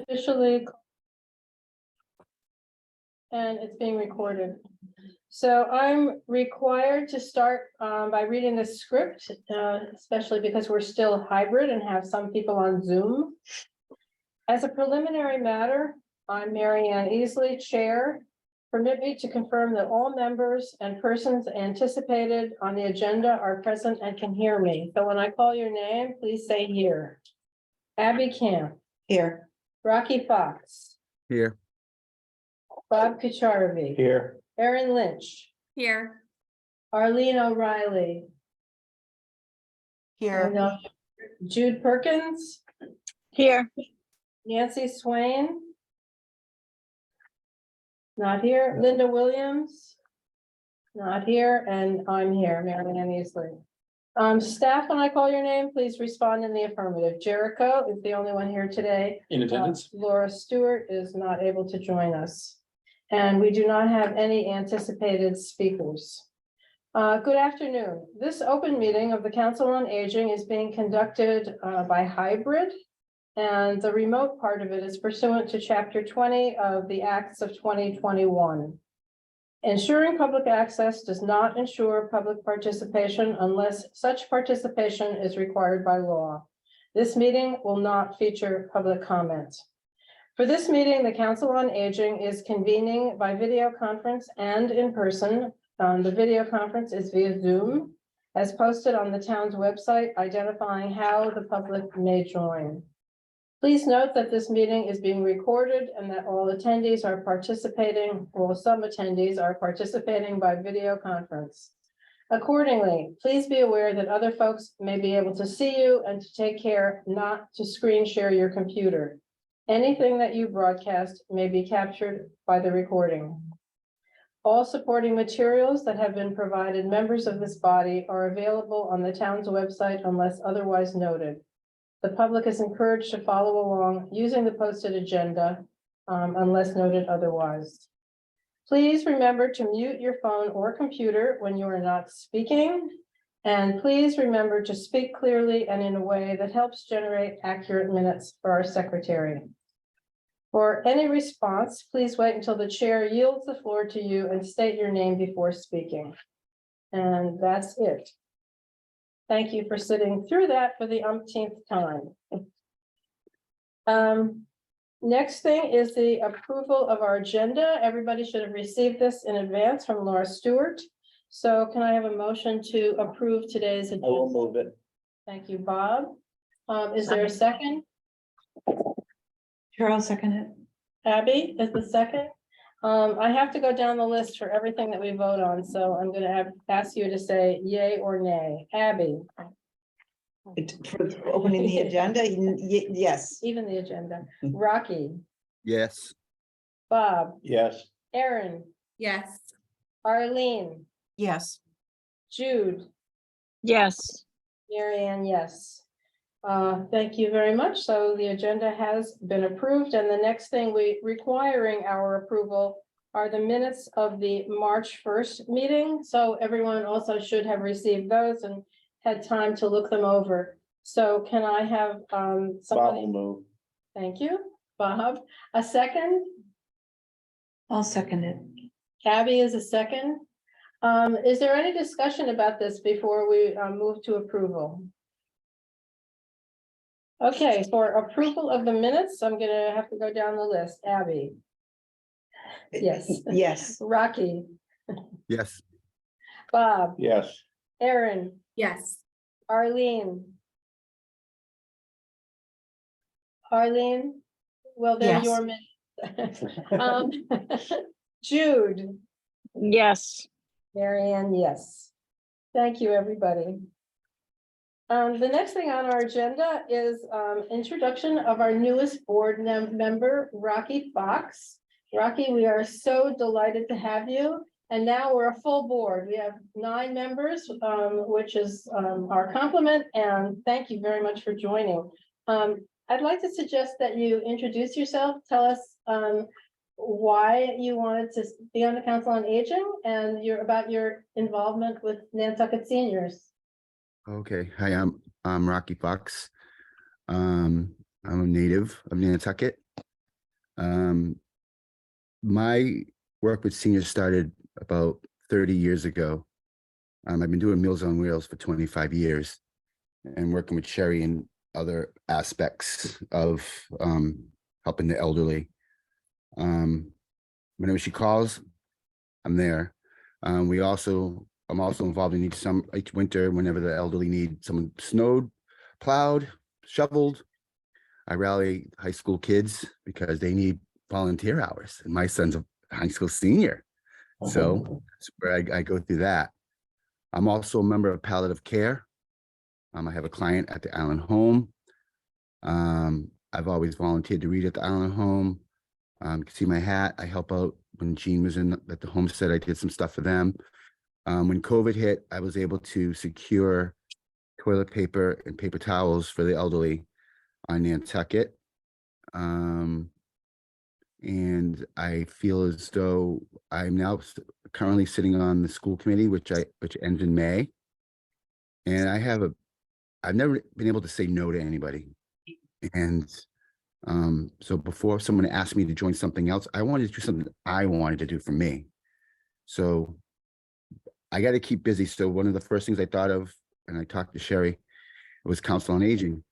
officially. And it's being recorded. So I'm required to start by reading the script, especially because we're still hybrid and have some people on Zoom. As a preliminary matter, I'm Mary Ann Easley, Chair. Permit me to confirm that all members and persons anticipated on the agenda are present and can hear me. So when I call your name, please say here. Abby Camp. Here. Rocky Fox. Here. Bob Kucharvi. Here. Erin Lynch. Here. Arlene O'Reilly. Here. No. Jude Perkins. Here. Nancy Swain. Not here. Linda Williams. Not here, and I'm here, Mary Ann Easley. Staff, when I call your name, please respond in the affirmative. Jericho is the only one here today. In attendance? Laura Stewart is not able to join us. And we do not have any anticipated speakers. Good afternoon. This open meeting of the Council on Aging is being conducted by hybrid. And the remote part of it is pursuant to Chapter 20 of the Acts of 2021. Ensuring public access does not ensure public participation unless such participation is required by law. This meeting will not feature public comment. For this meeting, the Council on Aging is convening by video conference and in person. The video conference is via Zoom, as posted on the town's website, identifying how the public may join. Please note that this meeting is being recorded and that all attendees are participating, or some attendees are participating by video conference. Accordingly, please be aware that other folks may be able to see you and to take care not to screen share your computer. Anything that you broadcast may be captured by the recording. All supporting materials that have been provided members of this body are available on the town's website unless otherwise noted. The public is encouraged to follow along using the posted agenda unless noted otherwise. Please remember to mute your phone or computer when you are not speaking. And please remember to speak clearly and in a way that helps generate accurate minutes for our secretary. For any response, please wait until the chair yields the floor to you and state your name before speaking. And that's it. Thank you for sitting through that for the umpteenth time. Next thing is the approval of our agenda. Everybody should have received this in advance from Laura Stewart. So can I have a motion to approve today's I will agenda? move it. Thank you, Bob. Is there a second? Sure, I'll second it. Abby is the second. I have to go down the list for everything that we vote on, so I'm gonna ask you to say yay or nay. Abby, For opening the agenda, yes. even the agenda. Rocky, Yes. Bob, Yes. Erin, Yes. Arlene, Yes. Jude, Yes. Mary Ann, yes. Thank you very much. So the agenda has been approved, and the next thing requiring our approval are the minutes of the March 1st meeting. So everyone also should have received those and had time to look them over. So can I have Bob will somebody? move. Thank you, Bob. A second? I'll second it. Abby is a second. Is there any discussion about this before we move to approval? Okay, for approval of the minutes, I'm gonna have to go down the list. Abby, Yes. Yes. Rocky, Yes. Bob, Yes. Erin, Yes. Arlene. Arlene, well, they're Yes. your minutes. Jude, Yes. Mary Ann, yes. Thank you, everybody. The next thing on our agenda is introduction of our newest board member, Rocky Fox. Rocky, we are so delighted to have you. And now we're a full board. We have 9 members, which is our complement. And thank you very much for joining. I'd like to suggest that you introduce yourself. Tell us why you wanted to be on the Council on Aging and about your involvement with Nantucket seniors. Okay. Hi, I'm Rocky Fox. I'm a native of Nantucket. My work with seniors started about 30 years ago. I've been doing Meals on Wheels for 25 years and working with Sherry in other aspects of helping the elderly. Whenever she calls, I'm there. I'm also involved in each winter whenever the elderly need someone snowed, plowed, shoveled. I rally high school kids because they need volunteer hours, and my son's a high school senior. So that's where I go through that. I'm also a member of Palliative Care. I have a client at the Island Home. I've always volunteered to read at the Island Home. You can see my hat. I help out when Jean was at the homestead. I did some stuff for them. When COVID hit, I was able to secure toilet paper and paper towels for the elderly on Nantucket. And I feel as though I'm now currently sitting on the school committee, which ends in May. And I've never been able to say no to anybody. And so before someone asked me to join something else, I wanted to do something I wanted to do for me. So I got to keep busy. So one of the first things I thought of, and I talked to Sherry, was Council on Aging.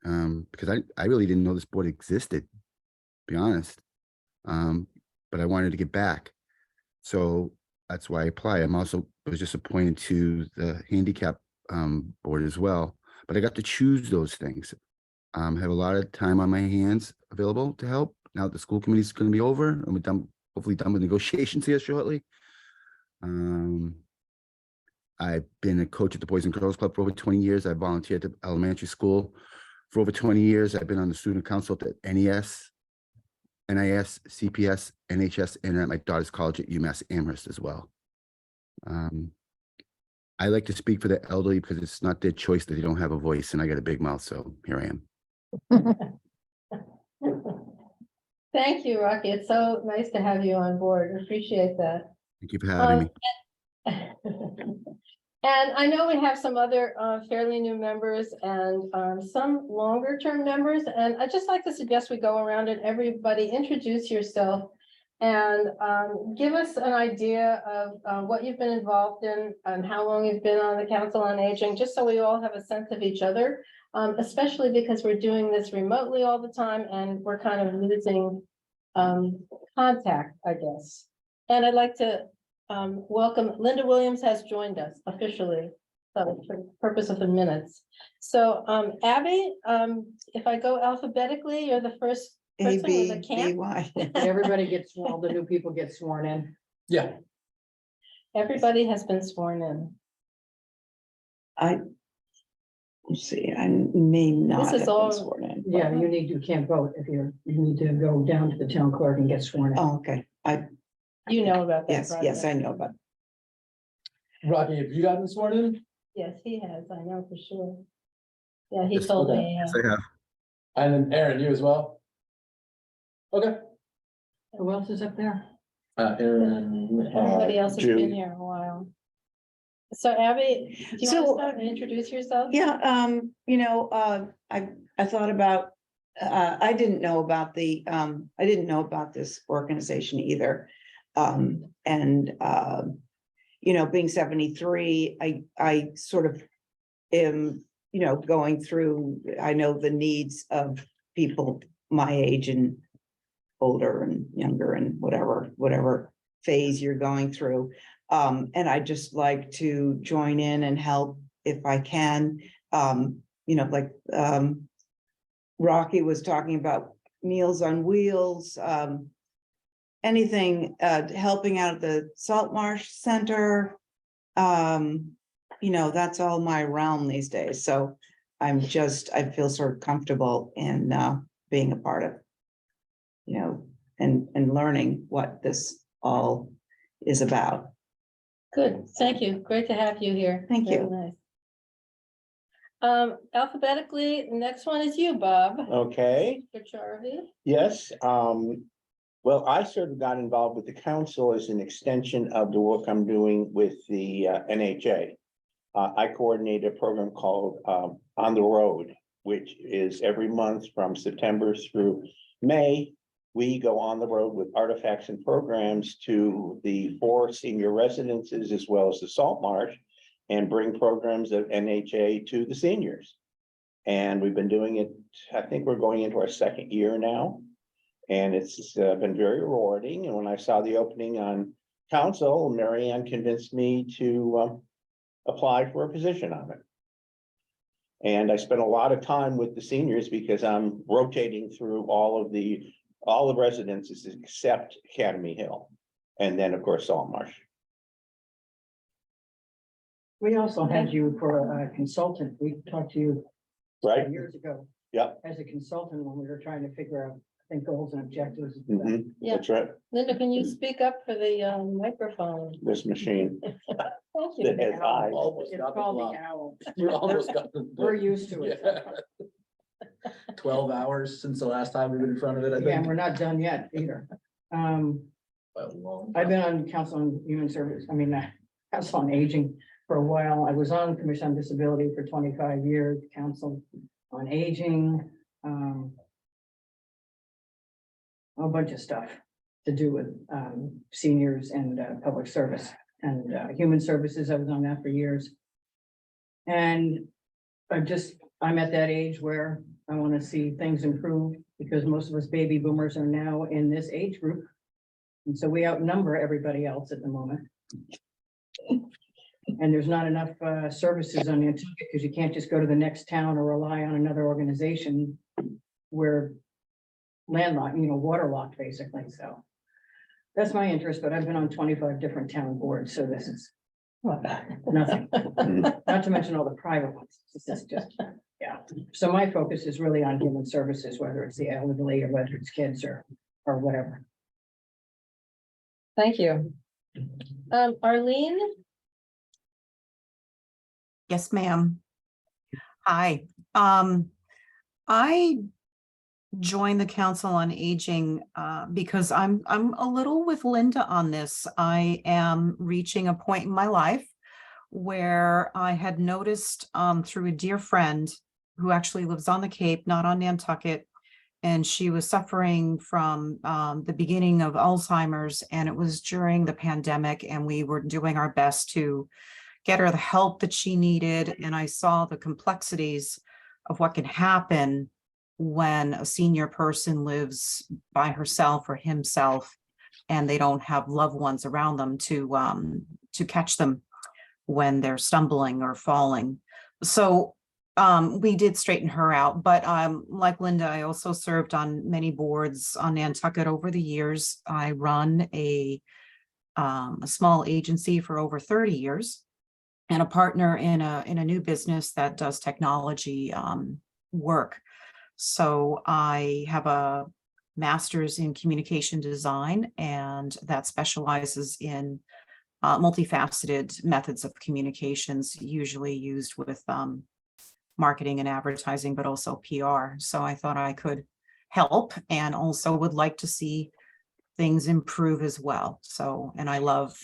Because I really didn't know this board existed, to be honest. But I wanted to get back. So that's why I apply. Was just appointed to the handicap board as well. But I got to choose those things. Have a lot of time on my hands available to help. Now that the school committee is going to be over and we're hopefully done with negotiations here shortly. I've been a coach at the Boys and Girls Club for over 20 years. I volunteered at the elementary school for over 20 years. I've been on the student council at NES, NIS, CPS, NHS, and at my daughter's college at UMass Amherst as well. I like to speak for the elderly because it's not their choice that they don't have a voice, and I got a big mouth, so here I am. Thank you, Rocky. It's so nice to have you on board. Appreciate that. Thank you for having me. And I know we have some other fairly new members and some longer term members. And I'd just like to suggest we go around and everybody introduce yourself and give us an idea of what you've been involved in and how long you've been on the Council on Aging, just so we all have a sense of each other, especially because we're doing this remotely all the time and we're kind of losing contact, I guess. And I'd like to welcome, Linda Williams has joined us officially, so for the purpose of the minutes. So Abby, if I go alphabetically, you're the first A, person B, with a B, camp. Y. Everybody gets, all the new people get sworn in. Yeah, Everybody has been sworn in. Let's see, I may not This is have all- been sworn in. Yeah, you can't vote if you need to go down to the town clerk and get sworn in. Oh, okay. You know about that. Yes, I process. know, but Rocky, have you gotten sworn in? Yes, he has, I know for sure. Yeah, he Yes, told okay. me. Yes, I have. And then Aaron, you as well? Okay. Who else is up there? Aaron. Everybody else has been June. here a while. So Abby, do you want to So- start and introduce yourself? yeah, I thought about, I didn't know about this organization either. Being 73, I sort of am, going through, I know the needs of people my age and older and younger and whatever phase you're going through. And I just like to join in and help if I can. Rocky was talking about Meals on Wheels, anything, helping out at the Salt Marsh Center. That's all my realm these days. So I feel sort of comfortable in being a part of, and learning what this all is about. Good, thank you. Great to have you here. Thank Very you. nice. Alphabetically, the next one is you, Bob. Okay, Charvy. yes, well, I sort of got involved with the council as an extension of the work I'm doing with the NHA. I coordinate a program called On the Road, which is every month from September through May. we go on the road with artifacts and programs to the 4 senior residences as well as the Salt Marsh and bring programs of NHA to the seniors. And we've been doing it, I think we're going into our 2nd year now. And it's been very rewarding. And when I saw the opening on council, Mary Ann convinced me to apply for a position on it. And I spent a lot of time with the seniors because I'm rotating through all the residences except Academy Hill. And then, of course, Salt Marsh. We also had you for a consultant. We talked to you Right? years ago. Yep. As a consultant when we were trying to figure out, I think, goals and objectives. Mhm. Yeah. That's right. Linda, can you speak up for the microphone? This machine Thank that you. has eyes. Almost It's got the called clock. the owl. You almost got the. We're used to it. Yeah. 12 hours since the last time we've been in front of it, I Yeah, and think. we're not done yet either. But long I've time. been on council on human service, council on aging for a while. I was on Commission on Disability for 25 years, council on aging. A bunch of stuff to do with seniors and public service and human services. I was on that for years. And I'm at that age where I want to see things improve because most of us baby boomers are now in this age group. And so we outnumber everybody else at the moment. And there's not enough services on Nantucket because you can't just go to the next town or rely on another organization. We're landlocked, waterlocked basically, so. That's my interest, but I've been on 25 different town boards, so this is nothing. Not to mention all the private ones. This is just, yeah. So my focus is really on human services, whether it's the elderly or whether it's kids or whatever. Thank you. Arlene? Yes, ma'am. Hi, I joined the Council on Aging because I'm a little with Linda on this. I am reaching a point in my life where I had noticed through a dear friend who actually lives on the Cape, not on Nantucket, and she was suffering from the beginning of Alzheimer's, and it was during the pandemic, and we were doing our best to get her the help that she needed. And I saw the complexities of what can happen when a senior person lives by herself or himself and they don't have loved ones around them to catch them when they're stumbling or falling. So we did straighten her out, but like Linda, I also served on many boards on Nantucket over the years. I run a small agency for over 30 years and a partner in a new business that does technology work. So I have a master's in communication design, and that specializes in multifaceted methods of communications, usually used with marketing and advertising, but also PR. So I thought I could help and also would like to see things improve as well. So, and I love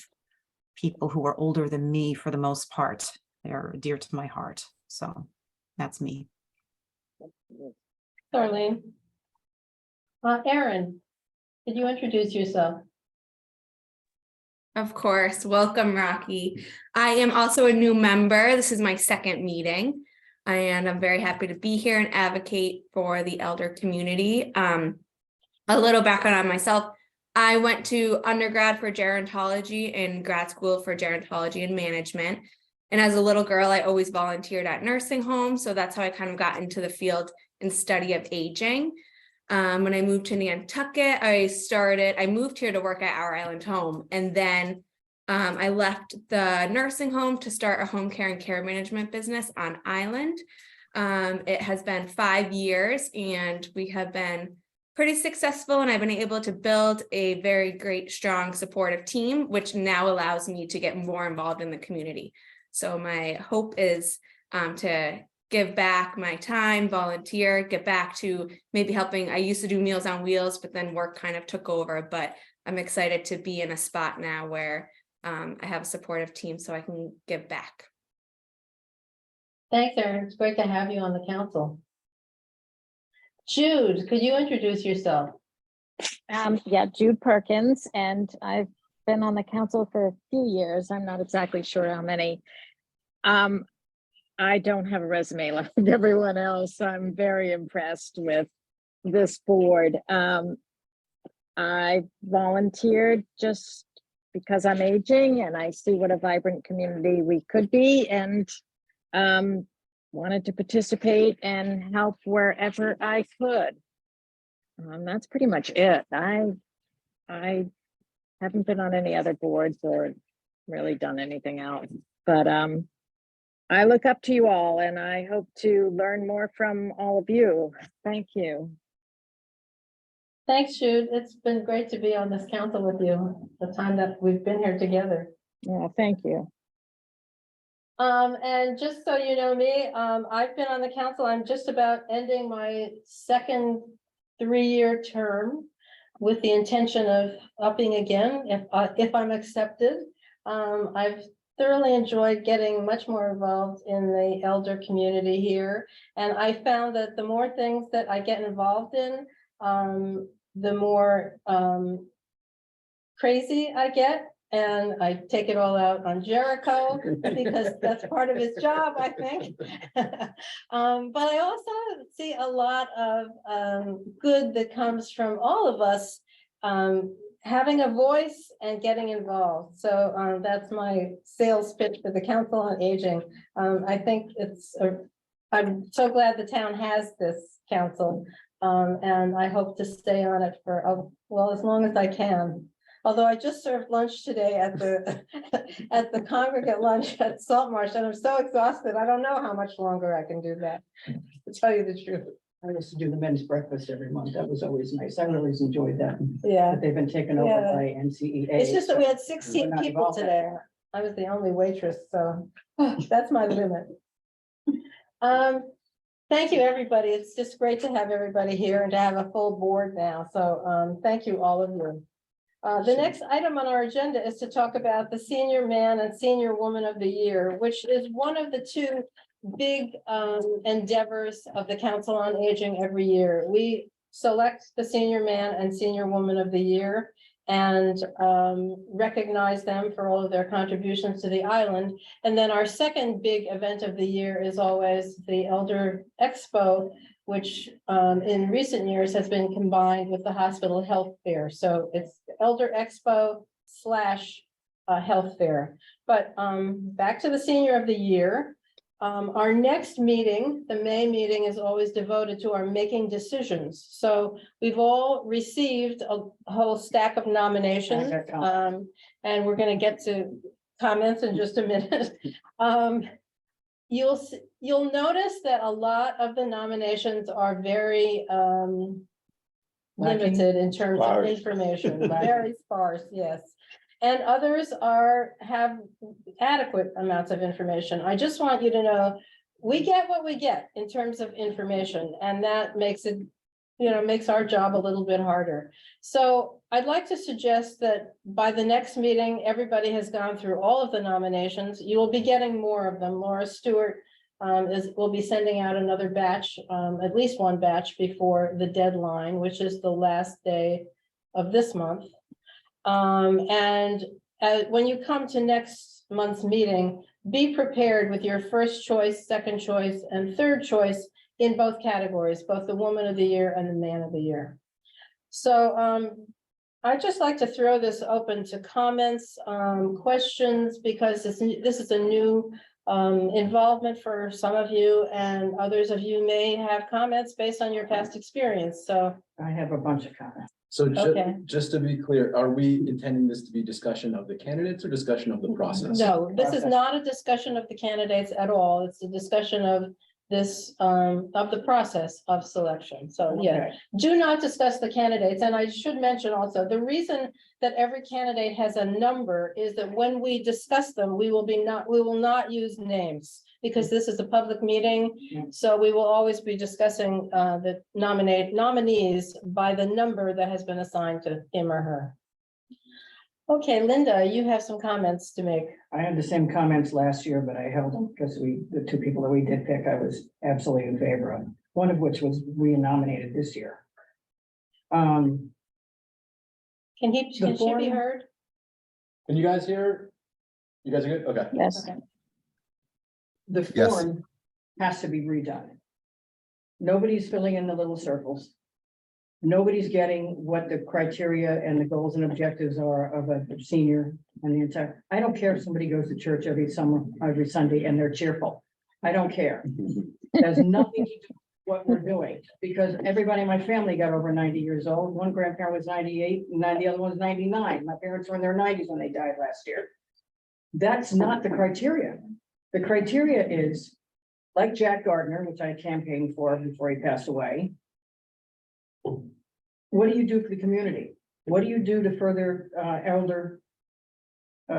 people who are older than me for the most part. They're dear to my heart. So that's me. Arlene? Erin, could you introduce yourself? Of course. Welcome, Rocky. I am also a new member. This is my second meeting, and I'm very happy to be here and advocate for the elder community. A little background on myself. I went to undergrad for gerontology and grad school for gerontology and management. And as a little girl, I always volunteered at nursing homes. So that's how I kind of got into the field and study of aging. When I moved to Nantucket, I moved here to work at Our Island Home. And then I left the nursing home to start a home care and care management business on island. It has been 5 years and we have been pretty successful, and I've been able to build a very great, strong, supportive team, which now allows me to get more involved in the community. So my hope is to give back my time, volunteer, get back to maybe helping. I used to do Meals on Wheels, but then work kind of took over, but I'm excited to be in a spot now where I have a supportive team so I can give back. Thanks, Erin. It's great to have you on the council. Jude, could you introduce yourself? Yeah, Jude Perkins, and I've been on the council for a few years. I'm not exactly sure how many. I don't have a resume like everyone else. I'm very impressed with this board. I volunteered just because I'm aging and I see what a vibrant community we could be, and wanted to participate and help wherever I could. That's pretty much it. I haven't been on any other boards or really done anything else, but I look up to you all and I hope to learn more from all of you. Thank you. Thanks, Jude. It's been great to be on this council with you, the time that we've been here together. Yeah, thank you. And just so you know me, I've been on the council. I'm just about ending my second 3-year term with the intention of upping again if I'm accepted. I've thoroughly enjoyed getting much more involved in the elder community here. And I found that the more things that I get involved in, the more crazy I get. And I take it all out on Jericho because that's part of his job, I think. But I also see a lot of good that comes from all of us having a voice and getting involved. So that's my sales pitch for the Council on Aging. I think I'm so glad the town has this council. And I hope to stay on it for, well, as long as I can. Although I just served lunch today at the at the congregate lunch at Saltmarsh, and I'm so exhausted. I don't know how much longer I can do that, to tell you the truth. I used to do the men's breakfast every month. That was always nice. I always enjoyed that. Yeah, But they've been taken over Yeah. by NCEA. it's just that we had so 16 we're not people involved in today. that. I was the only waitress, so that's my limit. Thank you, everybody. It's just great to have everybody here and to have a full board now. So thank you, all of you. The next item on our agenda is to talk about the Senior Man and Senior Woman of the Year, which is one of the two big endeavors of the Council on Aging every year. We select the Senior Man and Senior Woman of the Year and recognize them for all of their contributions to the island. And then our second big event of the year is always the Elder Expo, which in recent years has been combined with the hospital health fair. So it's Elder Expo / health fair. But back to the Senior of the Year. Our next meeting, the May meeting, is always devoted to our making decisions. So we've all received a whole stack of nominations. And we're going to get to comments in just a minute. You'll notice that a lot of the nominations are very limited in terms of Sparse. information, very sparse, yes. And others have adequate amounts of information. I just want you to know, we get what we get in terms of information, and that makes it, makes our job a little bit harder. So I'd like to suggest that by the next meeting, everybody has gone through all of the nominations. You will be getting more of them. Laura Stewart will be sending out another batch, at least one batch before the deadline, which is the last day of this month. And when you come to next month's meeting, be prepared with your first choice, second choice, and third choice in both categories, both the Woman of the Year and the Man of the Year. So I'd just like to throw this open to comments, questions, because this is a new involvement for some of you, and others of you may have comments based on your past experience. So I have a bunch of comments. So Okay. just to be clear, are we intending this to be discussion of the candidates or discussion of the process? no, this is not a discussion of the candidates at all. It's a discussion of this, of the process of selection. So, yeah, Okay. do not discuss the candidates. And I should mention also, the reason that every candidate has a number is that when we discuss them, we will not use names, because this is a public meeting. Yeah. So we will always be discussing the nominees by the number that has been assigned to him or her. Okay, Linda, you have some comments to make. I had the same comments last year, but I held them because the two people that we did pick, I was absolutely in favor of. One of which was renominated this year. Can she be form- heard? Can you guys hear? You guys are good? Okay. Yes. Okay. The Yes. form has to be redone. Nobody's filling in the little circles. Nobody's getting what the criteria and the goals and objectives are of a senior and the entire, I don't care if somebody goes to church every Sunday and they're cheerful. I don't care. It has nothing to do with what we're doing, because everybody in my family got over 90 years old. One grandparent was 98 and the other one was 99. My parents were in their 90s when they died last year. That's not the criteria. The criteria is, like Jack Gardner, which I campaigned for before he passed away. What do you do for the community? What do you do to further elder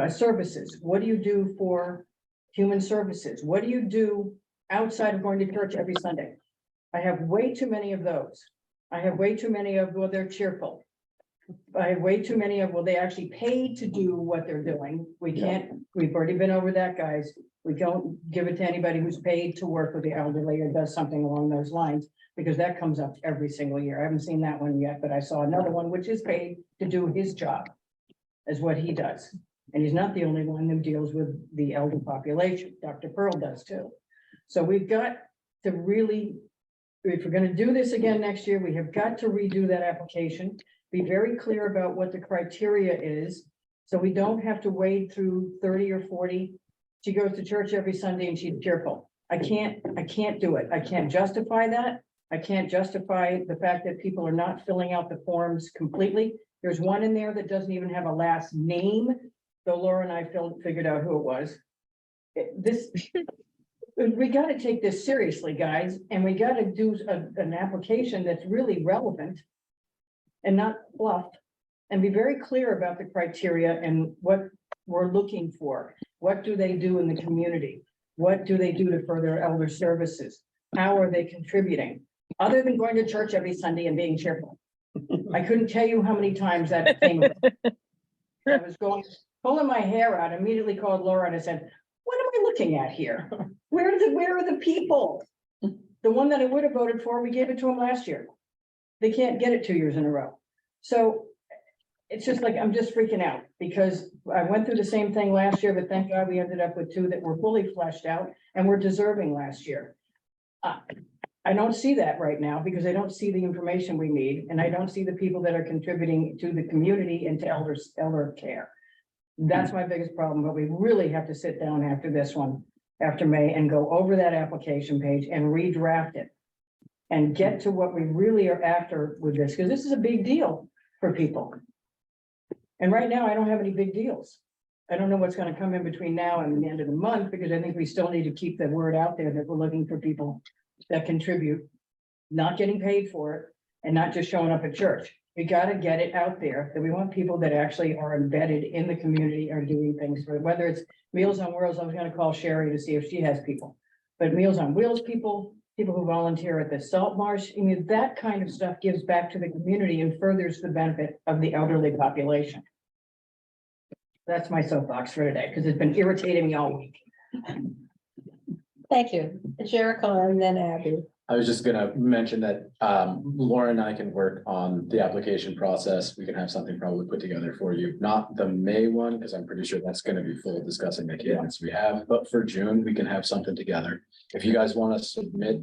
services? What do you do for human services? What do you do outside of going to church every Sunday? I have way too many of those. I have way too many of, well, they're cheerful. I have way too many of, well, they actually paid to do what they're doing. We can't, we've already been over that, guys. We don't give it to anybody who's paid to work with the elderly or does something along those lines, because that comes up every single year. I haven't seen that one yet, but I saw another one which is paid to do his job as what he does. And he's not the only one who deals with the elder population. Dr. Pearl does too. So we've got to really, if we're gonna do this again next year, we have got to redo that application. Be very clear about what the criteria is, so we don't have to wade through 30 or 40. She goes to church every Sunday and she's cheerful. I can't do it. I can't justify that. I can't justify the fact that people are not filling out the forms completely. There's one in there that doesn't even have a last name, though Laura and I figured out who it was. We gotta take this seriously, guys, and we gotta do an application that's really relevant and not fluff, and be very clear about the criteria and what we're looking for. What do they do in the community? What do they do to further elder services? How are they contributing? Other than going to church every Sunday and being cheerful. I couldn't tell you how many times that came. I was pulling my hair out, immediately called Laura and I said, what am I looking at here? Where are the people? The one that I would have voted for, we gave it to them last year. They can't get it 2 years in a row. So it's just like, I'm just freaking out because I went through the same thing last year, but thank God we ended up with 2 that were fully fleshed out and were deserving last year. I don't see that right now because I don't see the information we need, and I don't see the people that are contributing to the community and to elder care. That's my biggest problem, but we really have to sit down after this one, after May, and go over that application page and redraft it. And get to what we really are after with this, because this is a big deal for people. And right now, I don't have any big deals. I don't know what's gonna come in between now and the end of the month, because I think we still need to keep the word out there that we're looking for people that contribute, not getting paid for it, and not just showing up at church. We gotta get it out there that we want people that actually are embedded in the community or doing things for, whether it's Meals on Wheels. I was gonna call Sherry to see if she has people, but Meals on Wheels people who volunteer at the Salt Marsh, I mean, that kind of stuff gives back to the community and furthers the benefit of the elderly population. That's my soapbox for today, because it's been irritating me all week. Thank you. Jericho and then Abby. I was just gonna mention that Laura and I can work on the application process. We can have something probably put together for you, not the May one, because I'm pretty sure that's gonna be full discussing the candidates we have, but for June, we can have something together. If you guys want to submit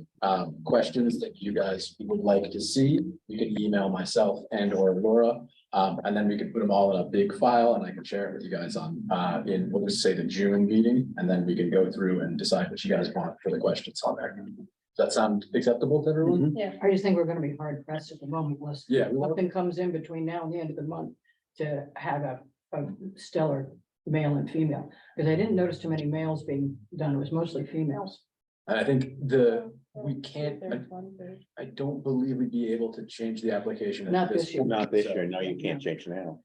questions that you guys would like to see, you can email myself and or Laura. And then we can put them all in a big file and I can share it with you guys on in, we'll just say the June meeting, and then we can go through and decide what you guys want for the questions on there. Does that sound acceptable to everyone? Yeah. I just think we're gonna be hard pressed at the moment, unless Yeah. we will. something comes in between now and the end of the month to have a stellar male and female, because I didn't notice too many males being done. It was mostly females. And I think we can't, I don't believe we'd be able to change the application. at Not this year. point, Not this so- year. No, you can't change now.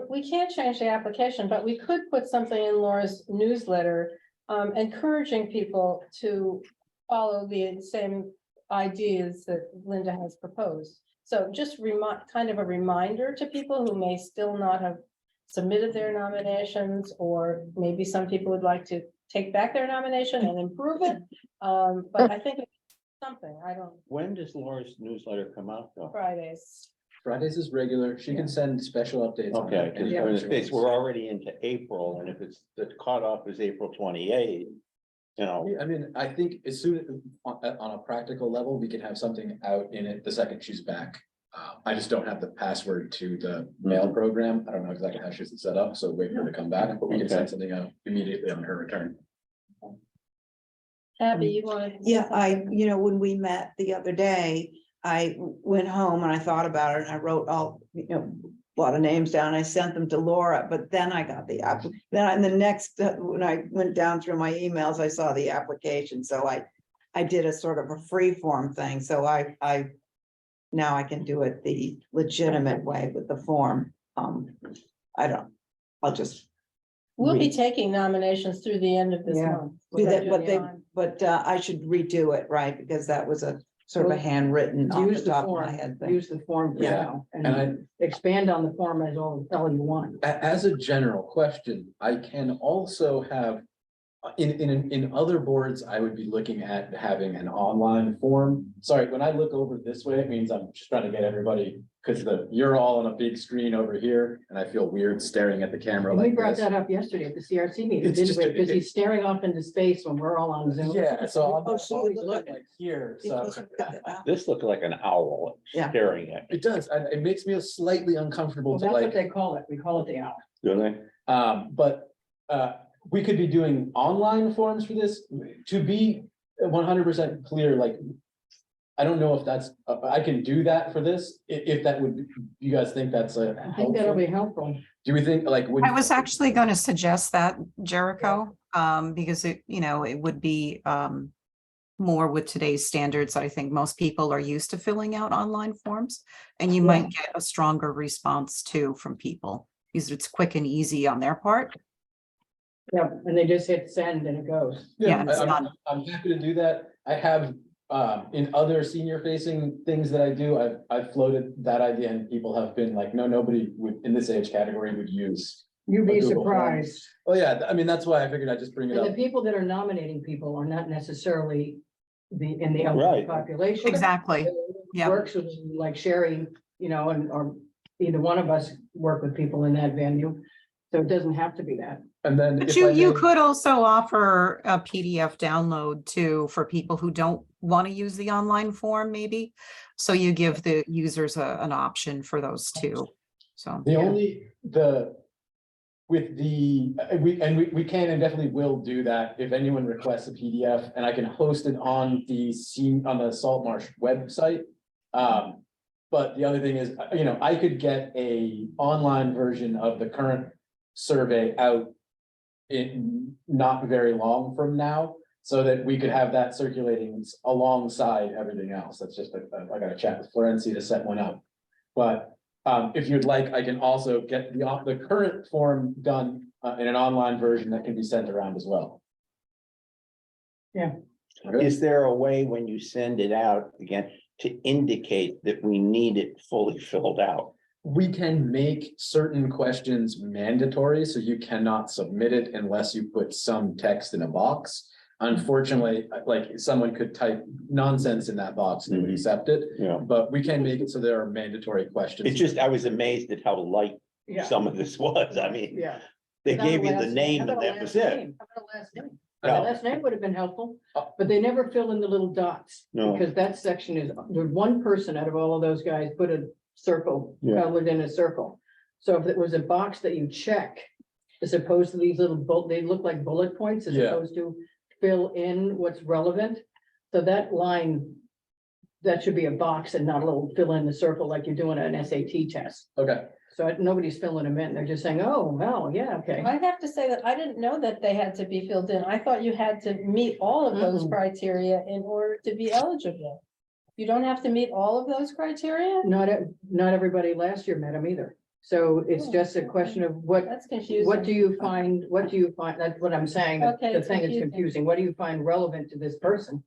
We can't change the application, but we could put something in Laura's newsletter, encouraging people to follow the same ideas that Linda has proposed. So just kind of a reminder to people who may still not have submitted their nominations, or maybe some people would like to take back their nomination and improve it. But I think it's something, I don't, When does Laura's newsletter come out though? Fridays. Fridays is regular. She can send special updates. on Okay, any because in this case, eventualities. we're already into April, and if it's, the cutoff is April 28th, you know, I mean, I think as soon, on a practical level, we can have something out in it the second she's back. I just don't have the password to the mail program. I don't know exactly how she's set up, so wait for her to come back, but we can Okay. send something out immediately on her return. Abby, you wanted. Yeah, when we met the other day, I went home and I thought about it and I wrote all, a lot of names down. I sent them to Laura, but then I got the app. Then in the next, when I went down through my emails, I saw the application. So I did a sort of a free form thing. So now I can do it the legitimate way with the form. I'll just We'll be taking nominations through the end of this Yeah. month. do that, Yeah. but I should redo it, right? Because that was a sort of a handwritten off the Use the top of my form, head thing. use the form for Yeah, now, And I, and expand on the form as all you want. as a general question, I can also have. In other boards, I would be looking at having an online form. Sorry, when I look over this way, it means I'm just trying to get everybody, because you're all on a big screen over here, and I feel weird staring at the camera And we like brought this. that up yesterday at the CRC meeting, It's didn't just we? a- Because he's staring off into space when we're all on Zoom. Yeah, so I'm Oh, so you always look looking at- like here, You so. supposed to put that out. this looked like an owl Yeah. staring at me. It does, and it makes me slightly uncomfortable Well, to that's what like, they call it. We call it the owl. Do they? but, we could be doing online forms for this, to be 100% clear, like. I don't know if that's, I can do that for this, if that would, you guys think that's a. I think that'll be helpful. Do we think, like, would? I was actually going to suggest that, Jericho, because it would be more with today's standards. I think most people are used to filling out online forms, and you might get a stronger response too from people because it's quick and easy on their part. Yeah, and they just hit send and it goes. Yeah, and it's I'm not- I'm happy to do that. I have, in other senior facing things that I do, I've floated that idea and people have been like, no, nobody would, in this age category would use. You'd be A Google Form. surprised. Oh, yeah, I mean, that's why I figured I'd just bring it And the up. people that are nominating people are not necessarily in the elderly Right. population. Exactly. Yeah. Works with like Sherry, or either one of us work with people in that venue. So it doesn't have to be that. And then. But if you, I you may- could also offer a PDF download too for people who don't want to use the online form, maybe. So you give the users an option for those too. So, The only, with the, we can and definitely will do that if anyone requests a PDF, and I can host it on the Salt Marsh website. But the other thing is, I could get a online version of the current survey out in not very long from now, so that we could have that circulating alongside everything else. That's just, I gotta chat with Florency to set one up. But if you'd like, I can also get the current form done in an online version that can be sent around as well. Yeah. Is there a way when you send it out again to indicate that we need it fully filled out? We can make certain questions mandatory, so you cannot submit it unless you put some text in a box. Unfortunately, like someone could type nonsense in that box and it would accept it, Yeah. but we can make it so there are mandatory questions. It's just, I was amazed at how light Yeah, some of this was. I mean, yeah. they Without a gave you the last- name how and about a that was last it. name? How about a last name? No. A last name would have been helpful, Oh. but they never fill in the little dots. No. Because that section is, there's one person out of all of those guys put a circle, Yeah. colored in a circle. So if it was a box that you check, as opposed to these little they look like bullet points as Yeah. opposed to fill in what's relevant. So that line, that should be a box and not a little fill in the circle like you're doing an SAT test. Okay, So nobody's filling them in. They're just saying, oh, well, yeah, okay. I have to say that I didn't know that they had to be filled in. I thought you had to meet all of those Mm-mm. criteria in order to be eligible. You don't have to meet all of those criteria? Not everybody last year met them either. So it's Oh, just a question of what That's confusing. What do you find, that's what I'm saying, Okay, the it's thing is confusing. confusing, what do you find relevant to this person?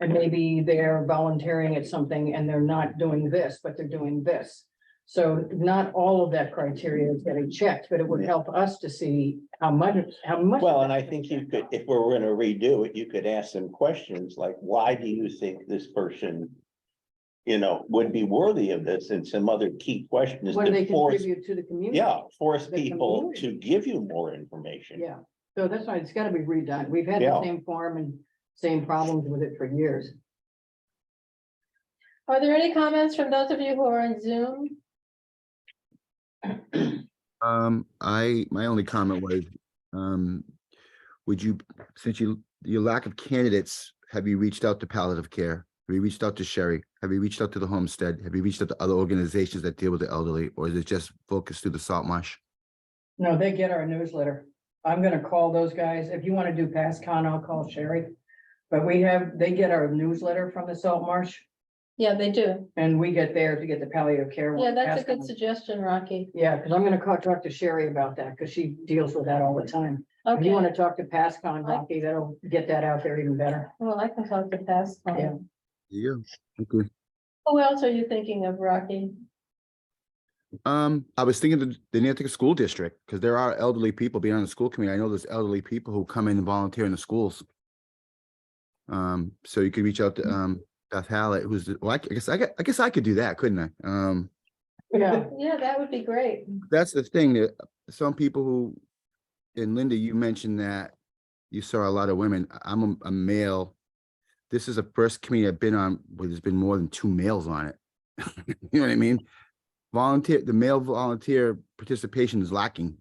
And maybe they're volunteering at something and they're not doing this, but they're doing this. So not all of that criteria is getting checked, but it would help us to see how much. Well, and I think you could, if we're gonna redo it, you could ask them questions like, why do you think this person would be worthy of this, and some other key questions What do they to force, contribute to the community? force The people community. to give you more information. Yeah, so that's why it's gotta be redone. We've had the Yeah. same form and same problems with it for years. Are there any comments from those of you who are on Zoom? My only comment was, would you, since your lack of candidates, have you reached out to palliative care? Have you reached out to Sherry? Have you reached out to the Homestead? Have you reached out to other organizations that deal with the elderly, or is it just focused through the Salt Marsh? No, they get our newsletter. I'm gonna call those guys. If you wanna do PassCon, I'll call Sherry. But they get our newsletter from the Salt Marsh, Yeah, they do. and we get theirs to get the palliative care one. Yeah, that's a good PassCon. suggestion, Rocky. Yeah, because I'm gonna talk to Sherry about that, because she deals with that all the time. If you Okay, wanna talk to PassCon, Rocky, that'll get that out there even better. well, I can talk to Pass. Yeah. Yeah. Okay. Who else are you thinking of, Rocky? I was thinking the Nantucket School District, because there are elderly people being on the school committee. I know there's elderly people who come in and volunteer in the schools. So you could reach out to Beth Hallett, who's, well, I guess I could do that, couldn't I? Yeah, Yeah, that would be great. That's the thing, that some people who, and Linda, you mentioned that you saw a lot of women. I'm a male. This is the first committee I've been on where there's been more than 2 males on it. You know what I mean? The male volunteer participation is lacking.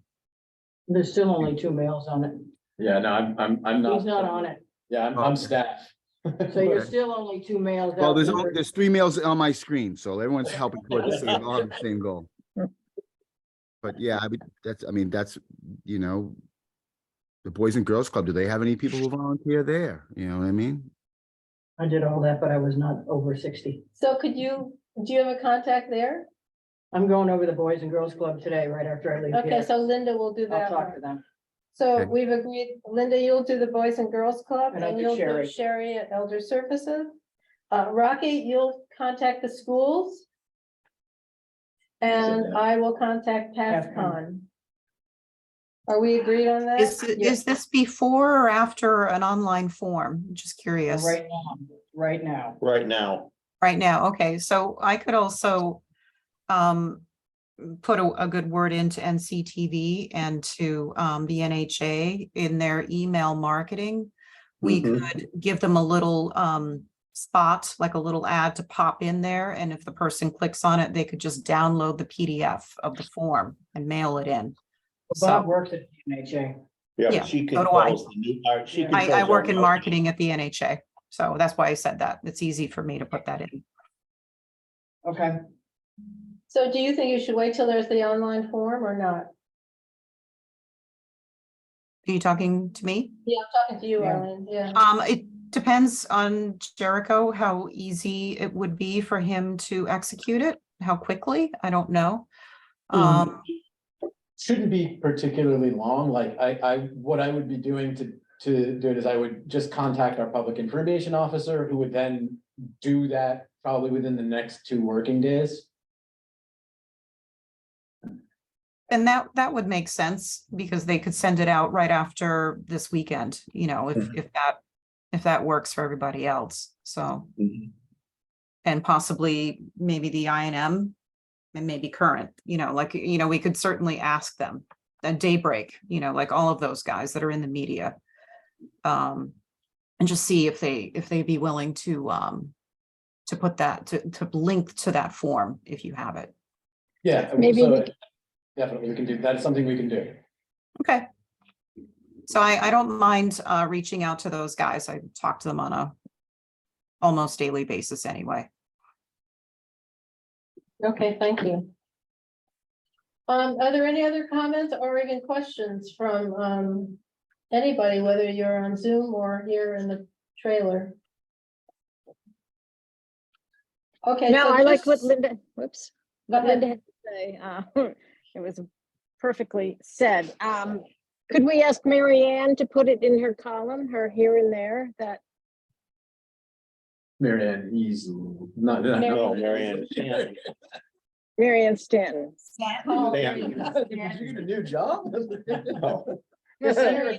there's still only 2 males on it. Yeah, no, I'm not. He's not on it. Yeah, I'm staff. So you're still only 2 males. Well, there's outnumbered. 3 males on my screen, so everyone's helping towards the same goal. But yeah, that's, the Boys and Girls Club, do they have any people who volunteer there? You know what I mean? I did all that, but I was not over 60. So do you have a contact there? I'm going over the Boys and Girls Club today, right after I leave Okay, here. so Linda will do I'll that talk to one. them. So Okay. we've agreed, Linda, you'll do the Boys and Girls Club And I'll and do you'll do Sherry. Sherry at Elder Services. Rocky, you'll contact the schools. And I will contact PassCon. Are we agreed on that? Is this before or after an online form? Just curious. Right now, right now. Right now, Right now, okay, so I could also put a good word into NCTV and to the NHA in their email marketing. We Mhm. could give them a little spot, like a little ad to pop in there, and if the person clicks on it, they could just download the PDF of the form and mail it in. Bob So works at NHA. yeah, Yeah, but she so do I. controls the new, she Yeah. I controls work our in marketing at the NHA, so that's why I said that. It's easy for me to put that in. Okay, So do you think you should wait till there's the online form or not? Are you talking to me? Yeah, I'm talking to you, Yeah. Arlene, yeah. It depends on Jericho, how easy it would be for him to execute it, how quickly, I don't know. Mhm. Shouldn't be particularly long, like what I would be doing to do it is I would just contact our public information officer, who would then do that probably within the next 2 working days. And that would make sense, because they could send it out right after this weekend, if that works for everybody else, so. Mhm. And possibly maybe the INM and maybe Current, we could certainly ask them. And Daybreak, like all of those guys that are in the media. And just see if they'd be willing to put that, to link to that form if you have it. Yeah. Maybe so we Definitely, we can do, that's something we can do. Okay. So I don't mind reaching out to those guys. I talk to them on a almost daily basis anyway. Okay, thank you. Are there any other comments or even questions from anybody, whether you're on Zoom or here in the trailer? Okay. No, so I like what just- Linda, whoops, Go what ahead. Linda had to say. It was perfectly said. Could we ask Mary Ann to put it in her column, her here and there, that, Mary Ann, he's not. No, Mary Ann. Mary Ann Stanton? Oh, Stan. You get a new job? No. just send her a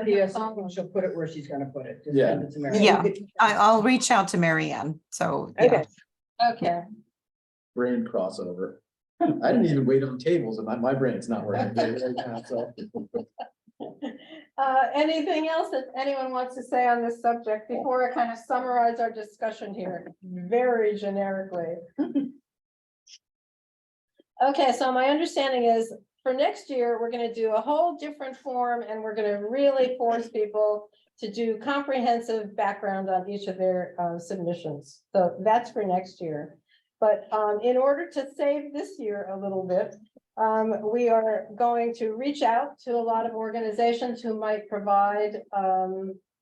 PS, and she'll put it where she's gonna put it. Just Yeah. send it to Mary. Yeah. I'll reach out to Mary Ann, so. yeah. Okay, Okay. Brain crossover. I didn't even wait on tables and my brain's not working right now, so. Anything else that anyone wants to say on this subject before I kind of summarize our discussion here, very generically? Okay, so my understanding is for next year, we're gonna do a whole different form and we're gonna really force people to do comprehensive background on each of their submissions. So that's for next year. But in order to save this year a little bit, we are going to reach out to a lot of organizations who might provide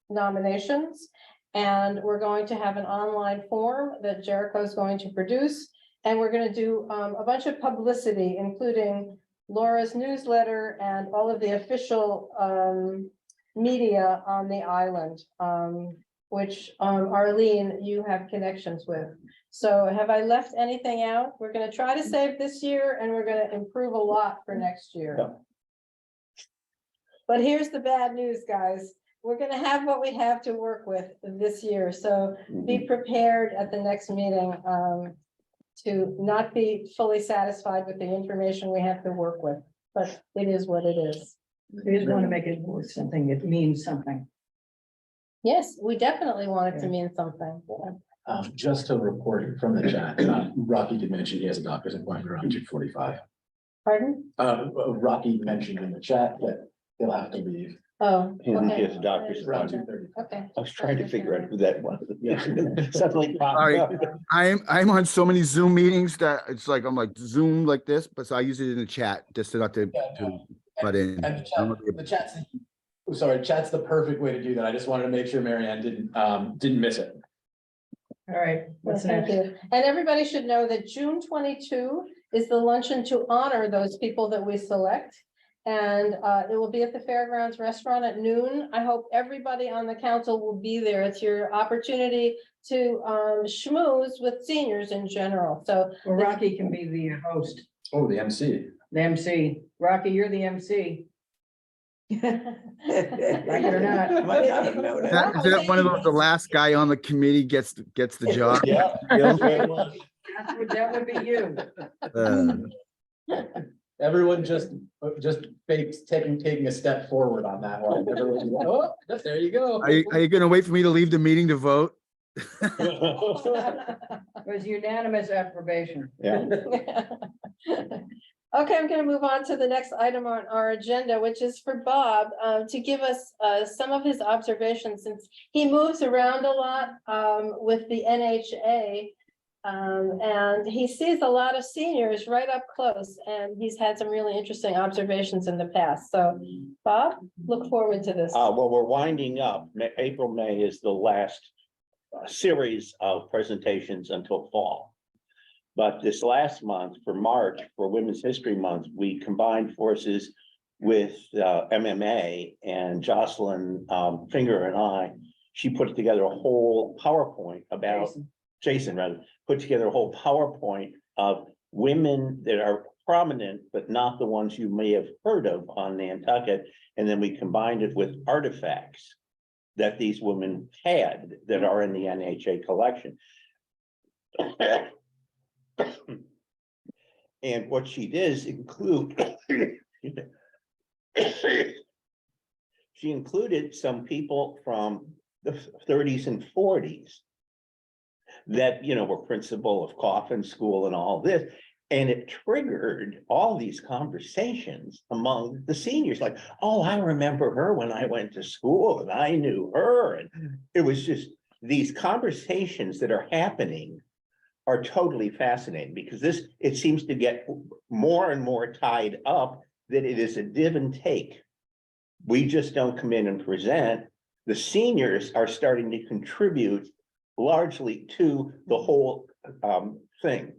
nominations. And we're going to have an online form that Jericho is going to produce. And we're going to do a bunch of publicity, including Laura's newsletter and all of the official media on the island, which Arlene, you have connections with. So have I left anything out? We're going to try to save this year and we're going to improve a lot for next year. Yeah. But here's the bad news, guys. We're going to have what we have to work with this year. So be prepared at the next meeting to not be fully satisfied with the information we have to work with, but it is what it is. We just want to make it worth something. It means something. Yes, we definitely want it to mean something. Just to report from the chat, Rocky did mention he has a doctor's appointment around 2:45. Pardon? Rocky mentioned in the chat that he'll have to leave Oh, He okay. has a doctor's around appointment. 2:30. Okay. I was trying to figure out who that was. Yeah. Suddenly popped Sorry. up. I'm on so many Zoom meetings that it's like, I'm like Zoom like this, but so I use it in the chat just to not to, butt in. And the chat's the perfect way to do that. I just wanted to make sure Marianne didn't miss it. All right, Well, what's thank next? you. And everybody should know that June 22 is the luncheon to honor those people that we select. And it will be at the Fairgrounds Restaurant at noon. I hope everybody on the council will be there. It's your opportunity to schmooze with seniors in general. So Well, Rocky can be the host, Oh, the MC. the MC. Rocky, you're the MC. Like it or not. Might not have known Is that. that one of those, the last guy on the committee gets the job? Yeah, yeah, very much. That would be you. Everyone just fakes taking a step forward on that one. Everyone's like, oh, there you go. Are you gonna wait for me to leave the meeting to vote? It was unanimous approbation. Yeah. Okay, I'm going to move on to the next item on our agenda, which is for Bob to give us some of his observations since he moves around a lot with the NHA. And he sees a lot of seniors right up close, and he's had some really interesting observations in the past. So, Bob, look forward to this. Well, we're winding up. April, May is the last series of presentations until fall. But this last month, for March, for Women's History Month, we combined forces with MMA, and Jocelyn Finger and I. She put together a whole PowerPoint about Jason rather, put together a whole PowerPoint of women that are prominent, but not the ones you may have heard of on Nantucket. And then we combined it with artifacts that these women had that are in the NHA collection. And what she did is include, she included some people from the 30s and 40s that, were principal of Coffin School and all this. And it triggered all these conversations among the seniors, like, oh, I remember her when I went to school and I knew her. And it was just these conversations that are happening are totally fascinating, because it seems to get more and more tied up that it is a give and take. We just don't come in and present. The seniors are starting to contribute largely to the whole thing.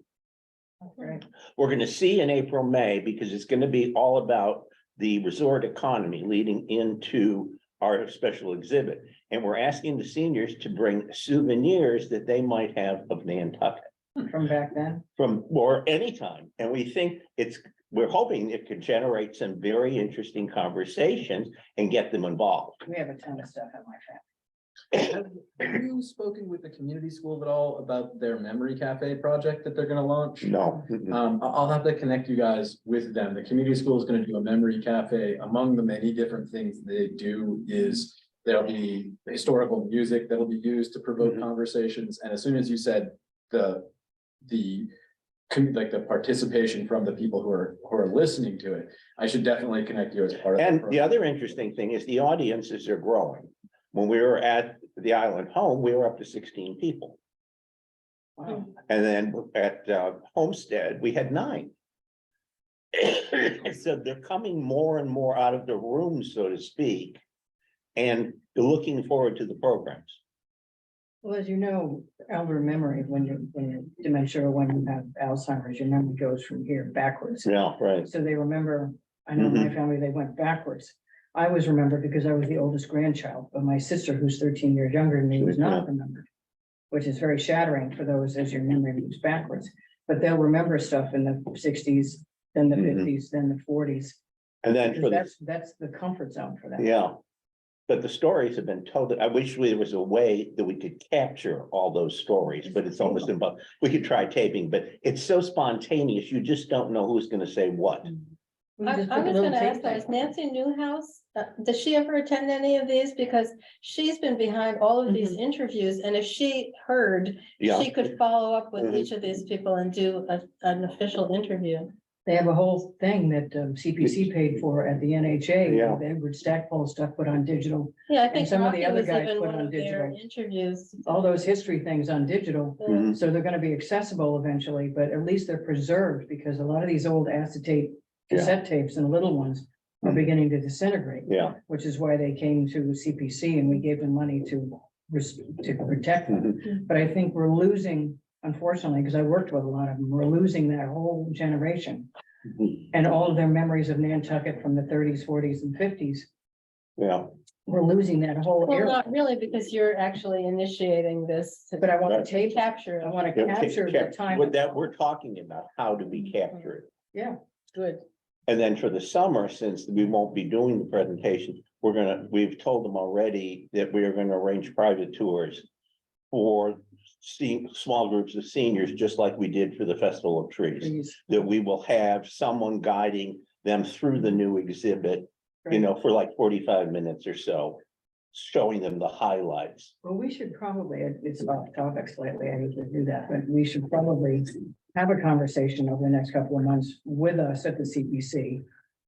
Okay. We're going to see in April, May, because it's going to be all about the resort economy leading into our special exhibit. And we're asking the seniors to bring souvenirs that they might have of Nantucket. From back then. From, or anytime. And we think we're hoping it could generate some very interesting conversations and get them involved. We have a ton of stuff in my family. Have you spoken with the community school at all about their memory cafe project that they're gonna launch? No. I'll have to connect you guys with them. The community school is gonna do a memory cafe. Among the many different things they do is there'll be historical music that'll be used to provoke Mhm. conversations. And as soon as you said like the participation from the people who are listening to it, I should definitely connect you as part of. And the program. other interesting thing is the audiences are growing. When we were at the Island Home, we were up to 16 people. Wow. And then at Homestead, we had 9. So they're coming more and more out of the room, so to speak. And they're looking forward to the programs. Well, as you know, elder memory, when you're dementia or when you have Alzheimer's, your memory goes from here backwards. Yeah, right. So they remember, I know my family, they went backwards. I was remembered because I was the oldest grandchild, but my sister, who's 13 years younger than me, was not remembered. Which is very shattering for those as your memory moves backwards, but they'll remember stuff in the 60s, then the 50s, then the 40s. And then for Because the, that's the comfort zone for that. yeah. But the stories have been told. I wish there was a way that we could capture all those stories, but it's almost impossible. We could try taping, but it's so spontaneous. You just don't know who's gonna say what. We I just I put a was little gonna tape ask that, deck is on. Nancy Newhouse, does she ever attend any of these? Because she's been behind all of these interviews, and if she heard, Yeah. she could follow up with Mhm. each of these people and do an official interview. They have a whole thing that CPC paid for at the NHA. Yeah. The Edward Stackpole stuff put on digital, Yeah, I think some of the Rocky other was guys even put one on of their digital. interviews. all those history things on digital. Yeah. Mhm. So they're gonna be accessible eventually, but at least they're preserved because a lot of these old acetate Yeah. cassette tapes and the little ones are Mhm. beginning to disintegrate. Yeah. Which is why they came to CPC and we gave them money to protect them. Mhm. But I think we're losing, unfortunately, because I worked with a lot of them, we're losing that whole generation. Mhm. And all of their memories of Nantucket from the 30s, 40s and 50s. Yeah. We're losing that whole Well, era, not really, because you're actually initiating this but I want Right. to tape, capture. I want to capture the time. With that, we're talking about how do we capture it? Yeah, good. And then for the summer, since we won't be doing the presentation, we've told them already that we are gonna arrange private tours for small groups of seniors, just like we did for the Festival of Trees. Please. That we will have someone guiding them through the new exhibit, you know, for like 45 minutes or so, showing them the highlights. Well, we should probably, it's off topic slightly, I hate to do that, but we should probably have a conversation over the next couple of months with us at the CPC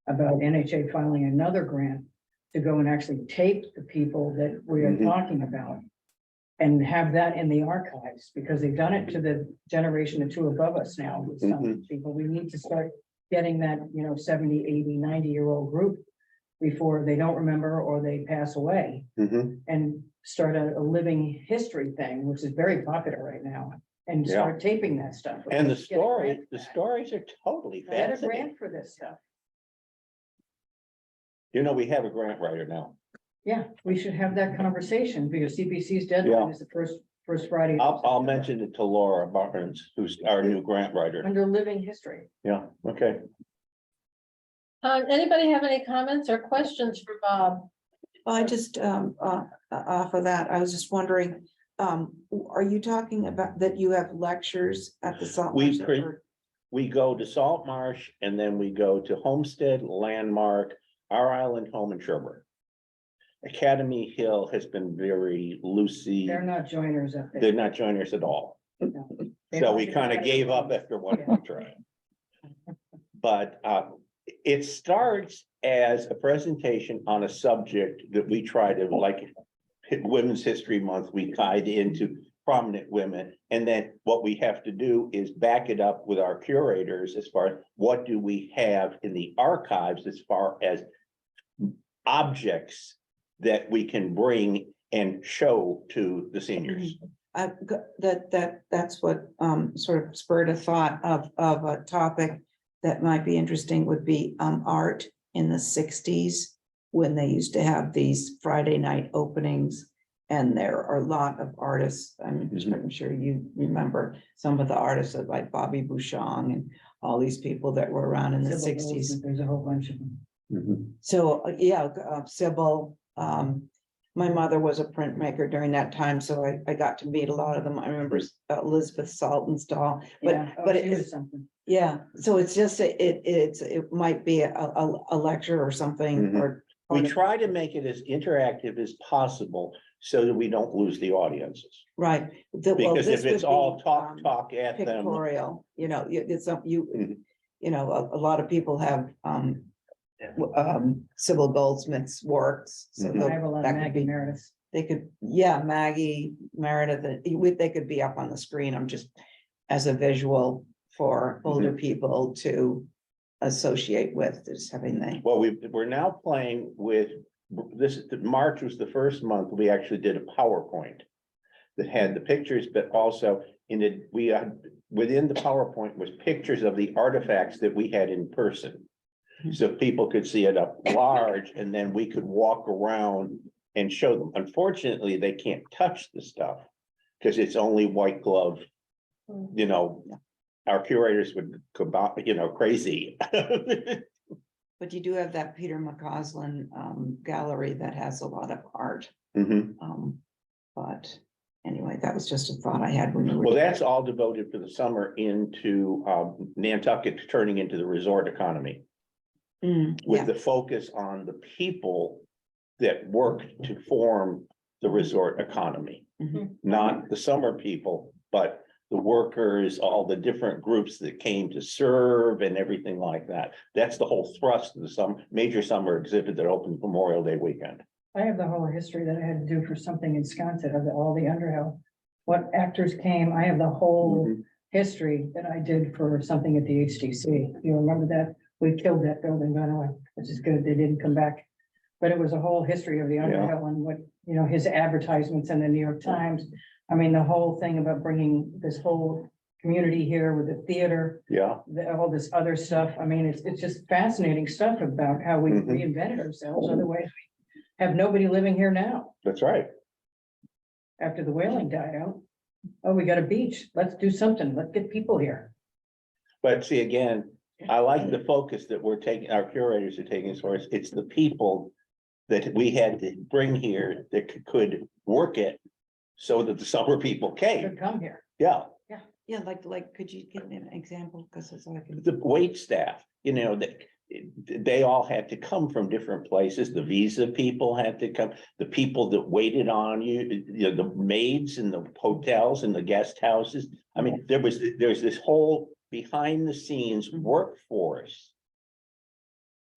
about NHA filing another grant to go and actually tape the people that we are Mhm. talking about and have that in the archives, because they've done it to the generation or two above us now with some people. We need to start getting that, 70, 80, 90-year-old group before they don't remember or they pass away. Mhm. And start a living history thing, which is very popular right now, and Yeah. start taping that stuff. And the Get a grant story, for the that. stories are totally Get a fascinating. grant for this stuff. We have a grant writer now. Yeah, we should have that conversation because CPC's deadline Yeah. is the first Friday. of I'll September. mention it to Laura Barnes, who's our new grant writer. Under living history. Yeah, okay. Anybody have any comments or questions for Bob? I just, off of that, I was just wondering, are you talking about that you have lectures at the Salt We Marsh? We go to Salt Marsh and then we go to Homestead, Landmark, our Island Home in Sherburne. Academy Hill has been very loosey. They're not joiners up there. They're not joining us at all. They So like we to kind of try gave to- up after one Yeah. try. But it starts as a presentation on a subject that we try to, like Women's History Month, we tied into prominent women. And then what we have to do is back it up with our curators as far as what do we have in the archives as far as objects that we can bring and show to the seniors. That's what sort of spurred a thought of a topic that might be interesting would be art in the 60s. When they used to have these Friday night openings. And there are a lot of artists, I'm sure you remember some of the artists like Bobby Bouchon and all these people that were around in the Sybil 60s. Wilson, there's a whole bunch of them. So, yeah, Sybil, my mother was a printmaker during that time, so I got to meet a lot of them. I remember Elizabeth Saltonstall, Yeah, but she was it's, something. yeah, so it's just, it might be a lecture or something, Mhm. or. We try to make it as interactive as possible so that we don't lose the audiences. Right. Because if it's all talk at them, Pictorial, it's, Mhm. A lot of people have, Sybil Goldsmith's works, so Mhm. I have a lot of that could Maggie be, Meredith. they could, yeah, Maggie, Meredith, they could be up on the screen. I'm just as a visual for older people to associate with, just having the. well, we're now playing with this, March was the first month we actually did a PowerPoint that had the pictures, but also in it, we had, within the PowerPoint was pictures of the artifacts that we had in person. So people could see it up large and then we could walk around and show them. Unfortunately, they can't touch the stuff because it's only white glove. You know, our curators would go, crazy. But you do have that Peter McCausland gallery that has a lot of art. Mhm. But anyway, that was just a thought I had when we were. Well, that's all devoted for the summer into Nantucket turning into the resort economy. Mm, With yeah, the focus on the people that worked to form the resort economy. Mhm. Not the summer people, but the workers, all the different groups that came to serve and everything like that. That's the whole thrust of the major summer exhibit that opened Memorial Day weekend. I have the whole history that I had to do for something in Sconset of all the Underhill. What actors came, I have the whole Mhm. history that I did for something at the HTC. You remember that? We killed that building, by the way, which is good. They didn't come back. But it was a whole history of the Underhill and what, his advertisements in the New York Times. I mean, the whole thing about bringing this whole community here with the theater, Yeah, all this other stuff. I mean, it's just fascinating stuff about how we Mhm. reinvented ourselves. Otherwise, we have nobody living here now that's right. after the whaling died out. Oh, we got a beach. Let's do something. Let's get people here. But see, again, I like the focus that we're taking, our curators are taking as far as it's the people that we had to bring here that could work it so that the summer people came. Should come here. Yeah, yeah, could you give me an example? Because it's like. the wait staff, they all had to come from different places. The visa people had to come, the people that waited on you, the maids in the hotels and the guest houses. I mean, there's this whole behind the scenes workforce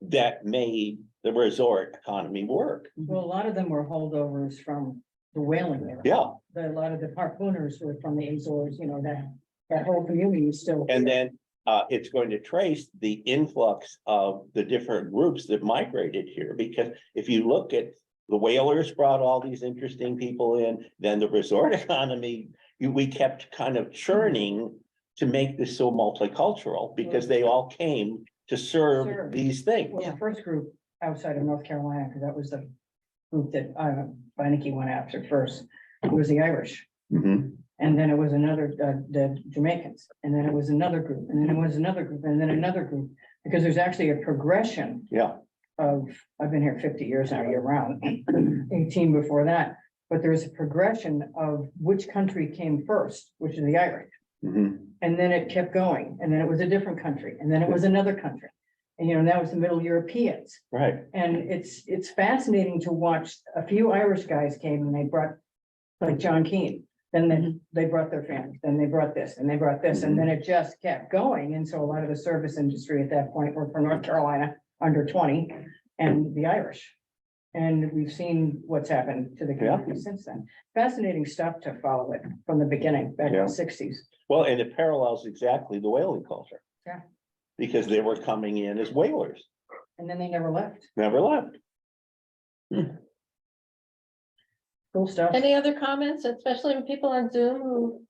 that made the resort economy work. Well, a lot of them were holdovers from the whaling era. Yeah, A lot of the harpooners were from the Azores, that whole community is still. and then it's going to trace the influx of the different groups that migrated here, because if you look at the whalers brought all these interesting people in, then the resort economy, we kept kind of churning to make this so multicultural, because they all came to serve these things. Well, the first group outside of North Carolina, because that was the group that Beinecke went after first, was the Irish. Mhm. And then it was another, the Jamaicans, and then it was another group, and then it was another group, and then another group. Because there's actually a progression Yeah, of, I've been here 50 years now, year round, 18 before that. But there's a progression of which country came first, which is the Irish. Mhm. And then it kept going, and then it was a different country, and then it was another country. And that was the Middle Europeans. Right. And it's fascinating to watch. A few Irish guys came and they brought, like John Keane. Then they brought their families, then they brought this, and they brought this, and then it just kept going. And so a lot of the service industry at that point were from North Carolina, under 20, and the Irish. And we've seen what's happened to the community since then. Fascinating stuff to follow it from the beginning, back in Yeah. the 60s. Well, and it parallels exactly the whaling culture. Yeah. Because they were coming in as whalers, And then they never left. never left. Cool stuff. Any other comments, especially when people on Zoom who?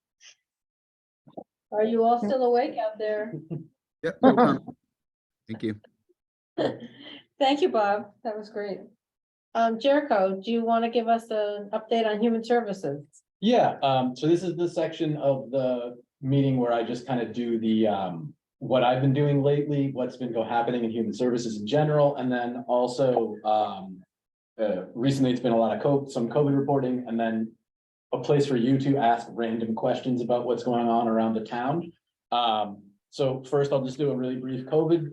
Are you all still awake out there? Yep, no comment. Thank you. Thank you, Bob. That was great. Jericho, do you want to give us an update on human services? Yeah, so this is the section of the meeting where I just kind of do the, what I've been doing lately, what's been happening in human services in general, and then also, recently it's been a lot of some COVID reporting, and then a place for you to ask random questions about what's going on around the town. So first I'll just do a really brief COVID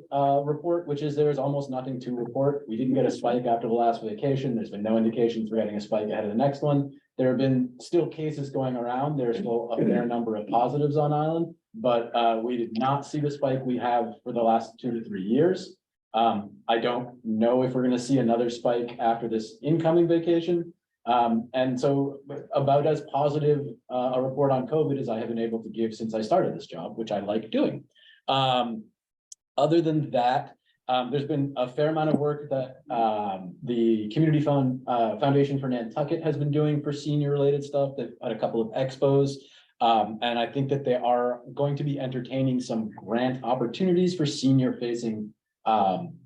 report, which is there is almost nothing to report. We didn't get a spike after the last vacation. There's been no indications we're getting a spike ahead of the next one. There have been still cases going around. There's still a fair number of positives on island, but we did not see the spike we have for the last 2 to 3 years. I don't know if we're gonna see another spike after this incoming vacation. And so about as positive a report on COVID as I have been able to give since I started this job, which I like doing. Other than that, there's been a fair amount of work that the Community Foundation for Nantucket has been doing for senior related stuff. They've had a couple of expos. And I think that they are going to be entertaining some grant opportunities for senior facing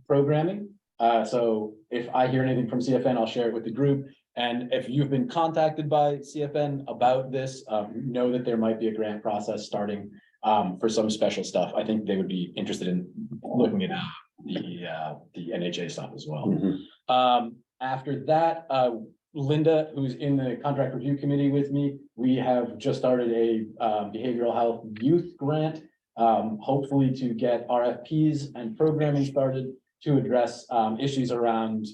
programming. So if I hear anything from CFN, I'll share it with the group. And if you've been contacted by CFN about this, know that there might be a grant process starting for some special stuff. I think they would be interested in looking at the NHA stuff as well. After that, Linda, who's in the contract review committee with me, we have just started a behavioral health youth grant, hopefully to get RFPs and programming started to address issues around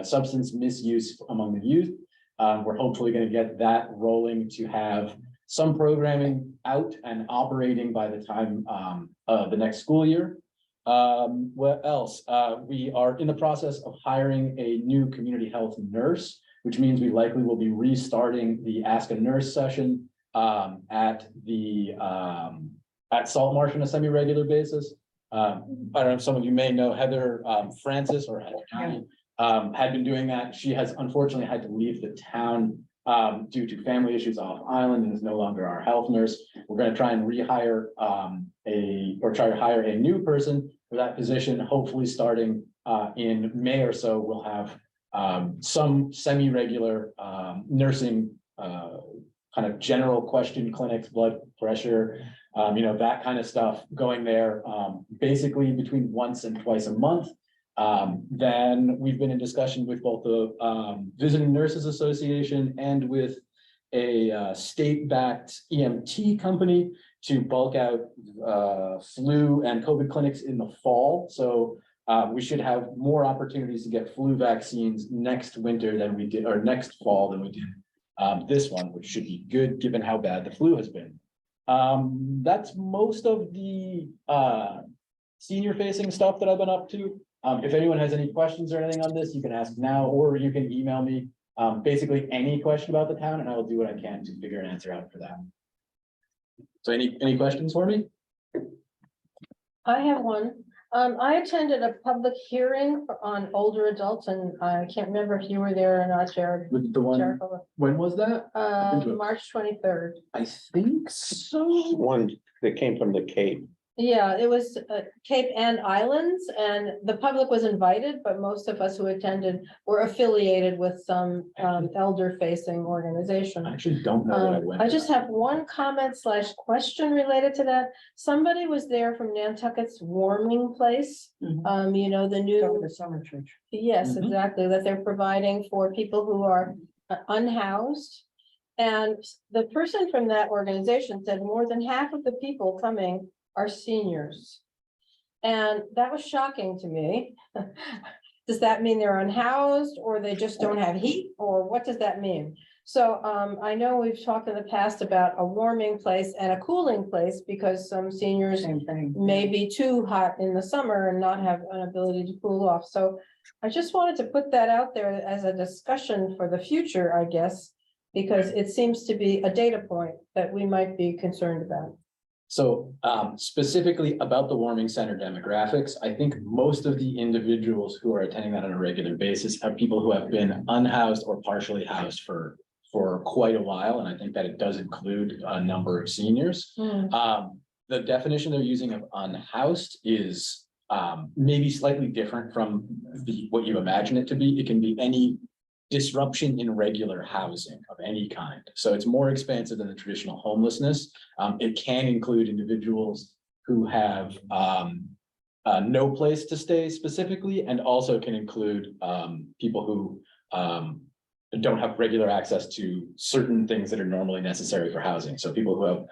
substance misuse among the youth. We're hopefully going to get that rolling to have some programming out and operating by the time of the next school year. What else? We are in the process of hiring a new community health nurse, which means we likely will be restarting the Ask a Nurse session at Salt Marsh on a semi-regular basis. I don't know if some of you may know Heather Francis or Heather County had been doing that. She has unfortunately had to leave the town due to family issues off island and is no longer our health nurse. We're going to try and rehire try to hire a new person for that position. Hopefully starting in May or so, we'll have some semi-regular nursing kind of general question clinics, blood pressure, that kind of stuff going there basically between once and twice a month. Then we've been in discussion with both the Visiting Nurses Association and with a state-backed EMT company to bulk out flu and COVID clinics in the fall. So we should have more opportunities to get flu vaccines next winter than we did, or next fall than we did this one, which should be good given how bad the flu has been. That's most of the senior facing stuff that I've been up to. If anyone has any questions or anything on this, you can ask now, or you can email me basically any question about the town, and I will do what I can to figure an answer out for that. So any questions for me? I have one. I attended a public hearing on older adults, and I can't remember if you were there or not, Jared. With the one, Jared, when was that? March 23rd. I think so. One that came from the Cape. Yeah, it was Cape and Islands, and the public was invited, but most of us who attended were affiliated with some elder-facing organization. I actually don't know that I went. I just have one comment / question related to that. Somebody was there from Nantucket's warming place. Mhm. The Over new, the summer church. yes, Mhm. exactly, that they're providing for people who are unhoused. And the person from that organization said more than half of the people coming are seniors. And that was shocking to me. Does that mean they're unhoused, or they just don't have heat, or what does that mean? So I know we've talked in the past about a warming place and a cooling place, because some seniors Same thing. may be too hot in the summer and not have an ability to cool off. So I just wanted to put that out there as a discussion for the future, I guess, because it seems to be a data point that we might be concerned about. So specifically about the warming center demographics, I think most of the individuals who are attending that on a regular basis are people who have been unhoused or partially housed for quite a while. And I think that it does include a number of seniors. The definition they're using of unhoused is maybe slightly different from what you imagine it to be. It can be any disruption in regular housing of any kind. So it's more expansive than the traditional homelessness. It can include individuals who have no place to stay specifically, and also can include people who don't have regular access to certain things that are normally necessary for housing. So people who have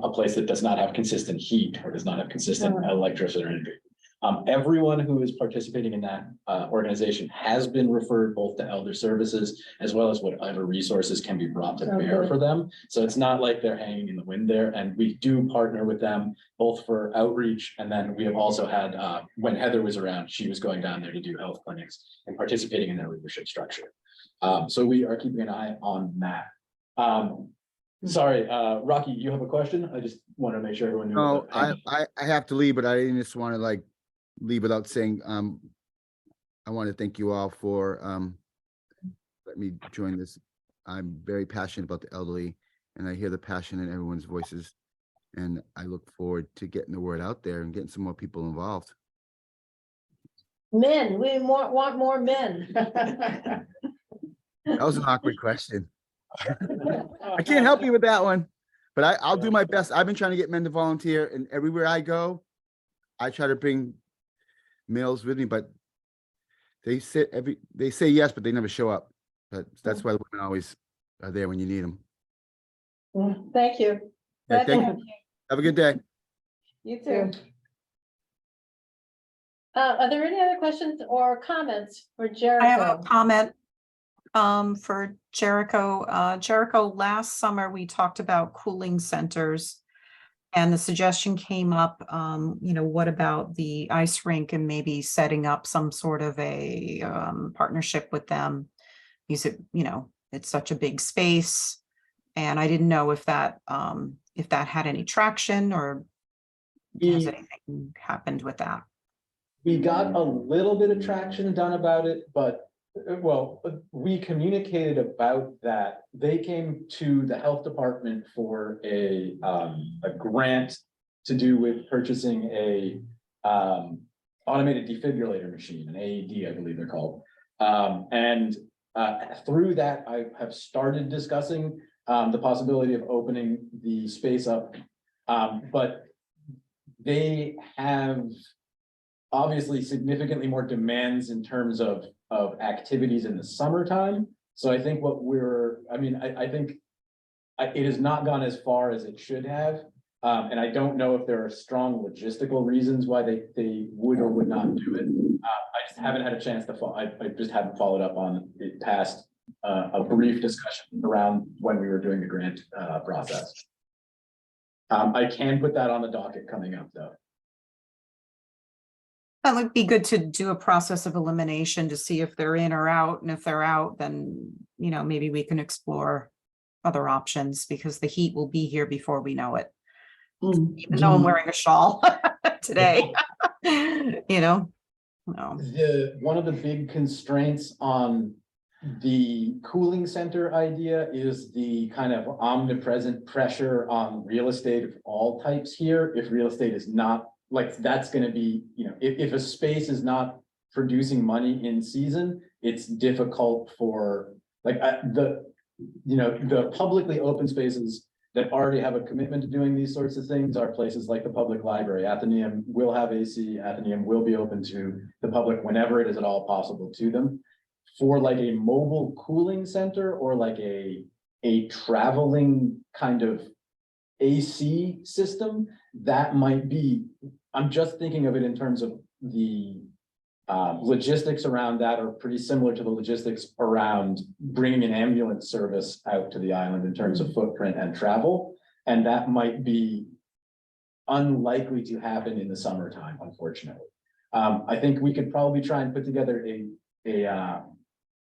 a place that does not have consistent heat or does not have consistent electricity or energy. Everyone who is participating in that organization has been referred both to elder services as well as whatever resources can be brought to bear Okay. for them. So it's not like they're hanging in the wind there. And we do partner with them both for outreach. And then we have also had, when Heather was around, she was going down there to do health clinics and participating in their leadership structure. So we are keeping an eye on that. Sorry, Rocky, you have a question? I just want to make sure everyone knew. No, about I have to leave, but I didn't just want to like leave without saying, I want to thank you all for, let me join this. I'm very passionate about the elderly and I hear the passion in everyone's voices. And I look forward to getting the word out there and getting some more people involved. Men, we want more men. That was an awkward question. I can't help you with that one, but I'll do my best. I've been trying to get men to volunteer and everywhere I go, I try to bring males with me, but they say yes, but they never show up. But that's why the women always are there when you need them. Thank you. Yeah, thank you. Have a good day. You too. Are there any other questions or comments for Jericho? I have a comment for Jericho. Jericho, last summer, we talked about cooling centers. And the suggestion came up, what about the ice rink and maybe setting up some sort of a partnership with them? Because it's such a big space. And I didn't know if that had any traction or has anything happened with that? We got a little bit of traction done about it, but we communicated about that. They came to the health department for a grant to do with purchasing a automated defibrillator machine, an AED, I believe they're called. Through that, I have started discussing the possibility of opening the space up. But they have obviously significantly more demands in terms of activities in the summertime. So I think I think it has not gone as far as it should have. And I don't know if there are strong logistical reasons why they would or would not do it. I just haven't had a chance to I just haven't followed up on it past a brief discussion around when we were doing the grant process. I can put that on the docket coming up though. That would be good to do a process of elimination to see if they're in or out. And if they're out, then, maybe we can explore other options because the heat will be here before we know it. Even though I'm wearing a shawl today, No. One of the big constraints on the cooling center idea is the kind of omnipresent pressure on real estate of all types here. If real estate is not that's going to be, if a space is not producing money in season, it's difficult for the publicly open spaces that already have a commitment to doing these sorts of things are places like the public library. Athenaeum will have AC. Athenaeum will be open to the public whenever it is at all possible to them. For a mobile cooling center or a traveling kind of AC system, that might be, I'm just thinking of it in terms of the logistics around that are pretty similar to the logistics around bringing an ambulance service out to the island in terms of footprint and travel. And that might be unlikely to happen in the summertime, unfortunately. I think we could probably try and put together a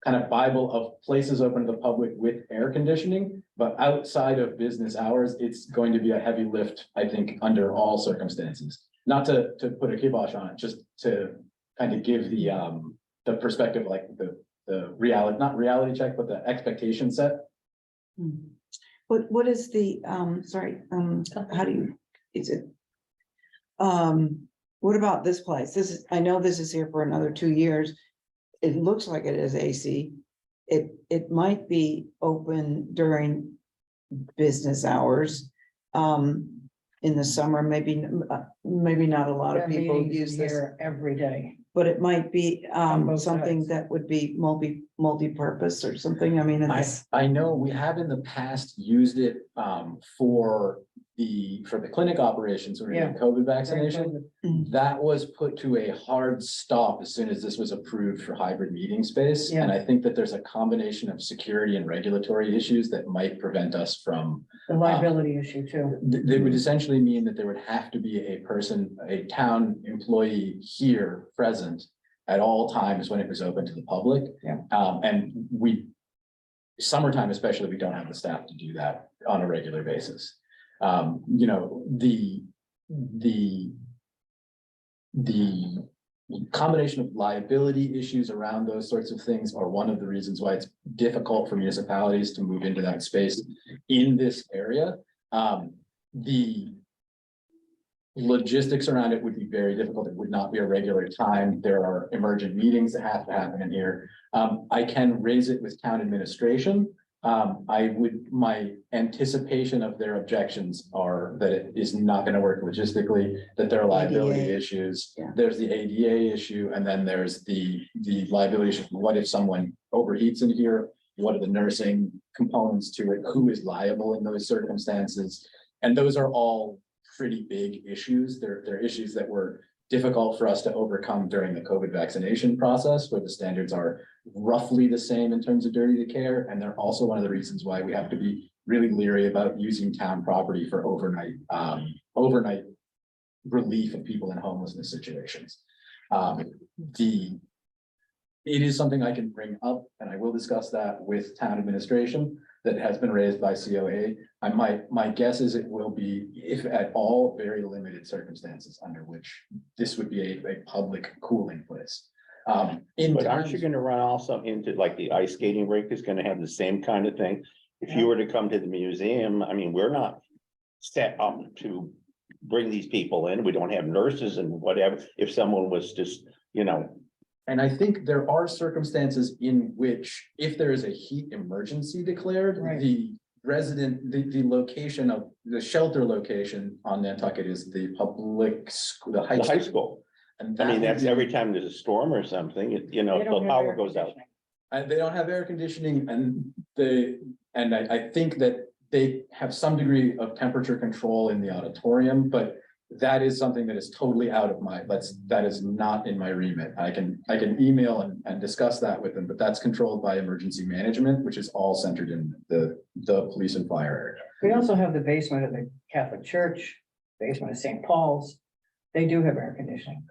kind of Bible of places open to the public with air conditioning, but outside of business hours, it's going to be a heavy lift, I think, under all circumstances. Not to put a kibosh on it, just to kind of give the perspective, the reality, not reality check, but the expectation set. What is the, how do you, is it? What about this place? I know this is here for another 2 years. It looks like it is AC. It might be open during business hours. In the summer, maybe not a lot of people use this. Here every day. but it might be both something sides. that would be multi-purpose or something. I mean, it's, I know we have in the past used it for the clinic operations or the Yeah. COVID vaccination. Mm. That was put to a hard stop as soon as this was approved for hybrid meeting space. Yeah. And I think that there's a combination of security and regulatory issues that might prevent us from. The liability issue too. They would essentially mean that there would have to be a person, a town employee here present at all times when it was open to the public. Yeah. And summertime especially, we don't have the staff to do that on a regular basis. You know, the combination of liability issues around those sorts of things are one of the reasons why it's difficult for municipalities to move into that space in this area. The logistics around it would be very difficult. It would not be a regular time. There are emergent meetings that have to happen in here. I can raise it with town administration. My anticipation of their objections are that it is not gonna work logistically, that there are liability ADA. issues. Yeah. There's the ADA issue, and then there's the liability issue. What if someone overheats in here? What are the nursing components to it? Who is liable in those circumstances? And those are all pretty big issues. They're issues that were difficult for us to overcome during the COVID vaccination process, where the standards are roughly the same in terms of duty to care. And they're also one of the reasons why we have to be really leery about using town property for overnight relief of people in homelessness situations. It is something I can bring up, and I will discuss that with town administration that has been raised by COA. My guess is it will be, if at all, very limited circumstances under which this would be a public cooling place. But aren't you gonna run also into like the ice skating rink is gonna have the same kind of thing? If you were to come to the museum, I mean, we're not set up to bring these people in. We don't have nurses and whatever. If someone was just, you know, And I think there are circumstances in which, if there is a heat emergency declared, Right. the location of the shelter location on Nantucket is the public school, the high the high school. school. And I mean, that would that's be- every time there's a storm or something, you know, They the don't have power air goes out. conditioning. They don't have air conditioning and I think that they have some degree of temperature control in the auditorium, but that is something that is totally out of that is not in my remit. I can email and discuss that with them, but that's controlled by emergency management, which is all centered in the police and fire area. We also have the basement of the Catholic Church, basement of St. Paul's. They do have air conditioning.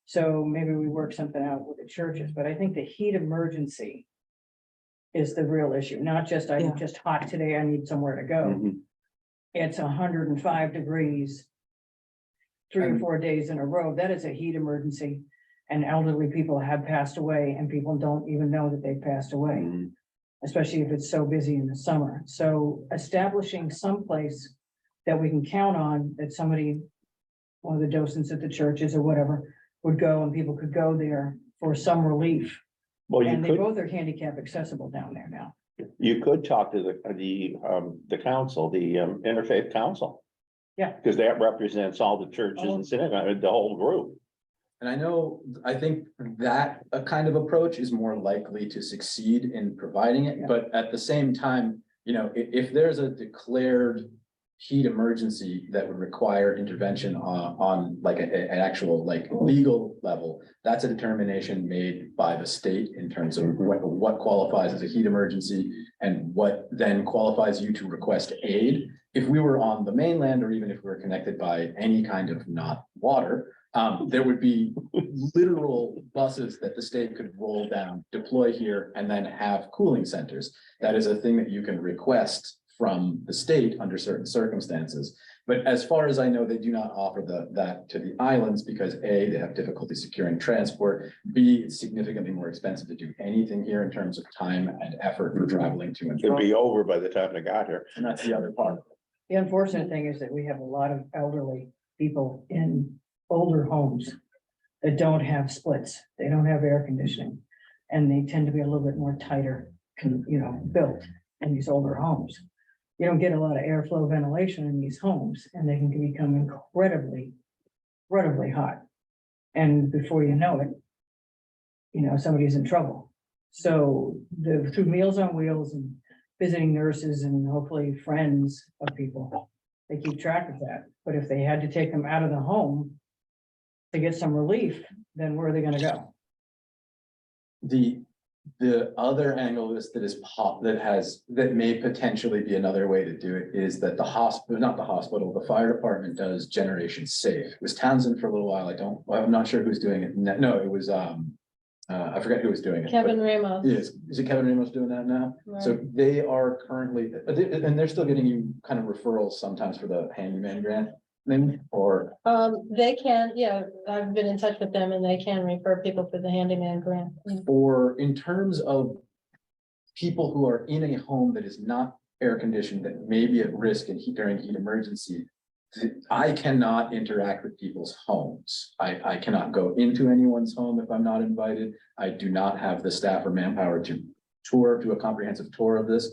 So maybe we work something out with the churches, but I think the heat emergency is the real issue, not just, Yeah. I'm just hot today, I need somewhere to go. Mhm. It's 105 degrees. 3 or 4 days in a row, that is a heat emergency. And elderly people have passed away and people don't even know that they've passed away, Mhm. especially if it's so busy in the summer. So establishing some place that we can count on, that somebody, one of the docents at the churches or whatever, would go and people could go there for some relief. Well, And you they could, both are handicap accessible down there now. you could talk to the council, the interfaith council. Yeah. Because that represents all the churches Oh. and synagogues, the whole group. And I think that a kind of approach is more likely to succeed in providing it, Yeah. but at the same time, you know, if there's a declared heat emergency that would require intervention on like an actual like legal level, that's a determination made by the state in terms of what qualifies as a heat emergency and what then qualifies you to request aid. If we were on the mainland, or even if we were connected by any kind of not water, there would be literal buses that the state could roll down, deploy here, and then have cooling centers. That is a thing that you can request from the state under certain circumstances. But as far as I know, they do not offer that to the islands because A, they have difficulty securing transport. B, it's significantly more expensive to do anything here in terms of time and effort for traveling to and It'd from. be over by the time they got here. And that's the other part. The unfortunate thing is that we have a lot of elderly people in older homes that don't have splits. They don't have air conditioning. And they tend to be a little bit more tighter, built in these older homes. You don't get a lot of airflow ventilation in these homes and they can become incredibly hot. And before you know it, somebody's in trouble. So through Meals on Wheels and visiting nurses and hopefully friends of people, they keep track of that. But if they had to take them out of the home to get some relief, then where are they gonna go? The other angle is that may potentially be another way to do it is that the fire department does Generation Safe. It was Townsend for a little while. I'm not sure who's doing it. No, it was, I forget who was doing it. Kevin Ramos. Yes, is it Kevin Ramos doing that now? So they are currently, and they're still getting you kind of referrals sometimes for the handyman grant thing, or, They can, yeah, I've been in touch with them and they can refer people for the handyman grant. or in terms of people who are in a home that is not air conditioned, that may be at risk during heat emergency. I cannot interact with people's homes. I cannot go into anyone's home if I'm not invited. I do not have the staff or manpower to do a comprehensive tour of this.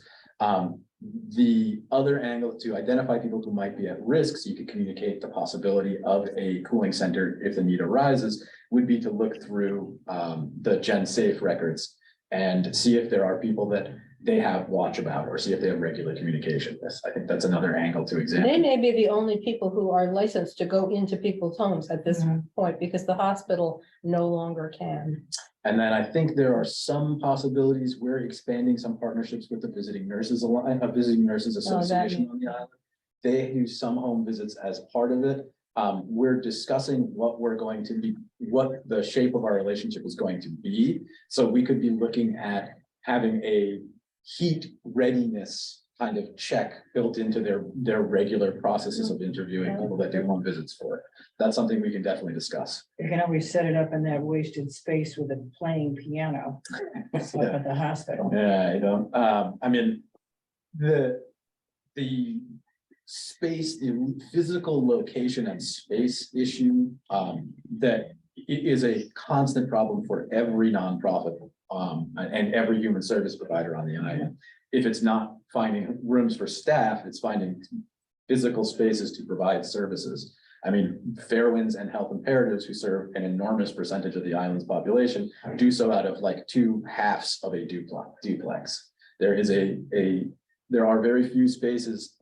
The other angle to identify people who might be at risk, so you could communicate the possibility of a cooling center if the need arises, would be to look through the Gen Safe records and see if there are people that they have watch about, or see if they have regular communication with. I think that's another angle to They examine. may be the only people who are licensed to go into people's homes at this point, because the hospital no longer can. And then I think there are some possibilities. We're expanding some partnerships with the Visiting Nurses Association on the island. They do some home visits as part of it. We're discussing what the shape of our relationship is going to be. So we could be looking at having a heat readiness kind of check built into their regular processes of interviewing people that do home visits for it. That's something we can definitely discuss. You can always set it up in that wasted space with a playing piano up at the hospital. Yeah, I don't, I mean, the space, the physical location and space issue, that is a constant problem for every nonprofit, and every human service provider on the island. If it's not finding rooms for staff, it's finding physical spaces to provide services. I mean, Fairwinds and Health Imperatives, who serve an enormous percentage of the island's population, do so out of like 2/2 of a duplex. There are very few spaces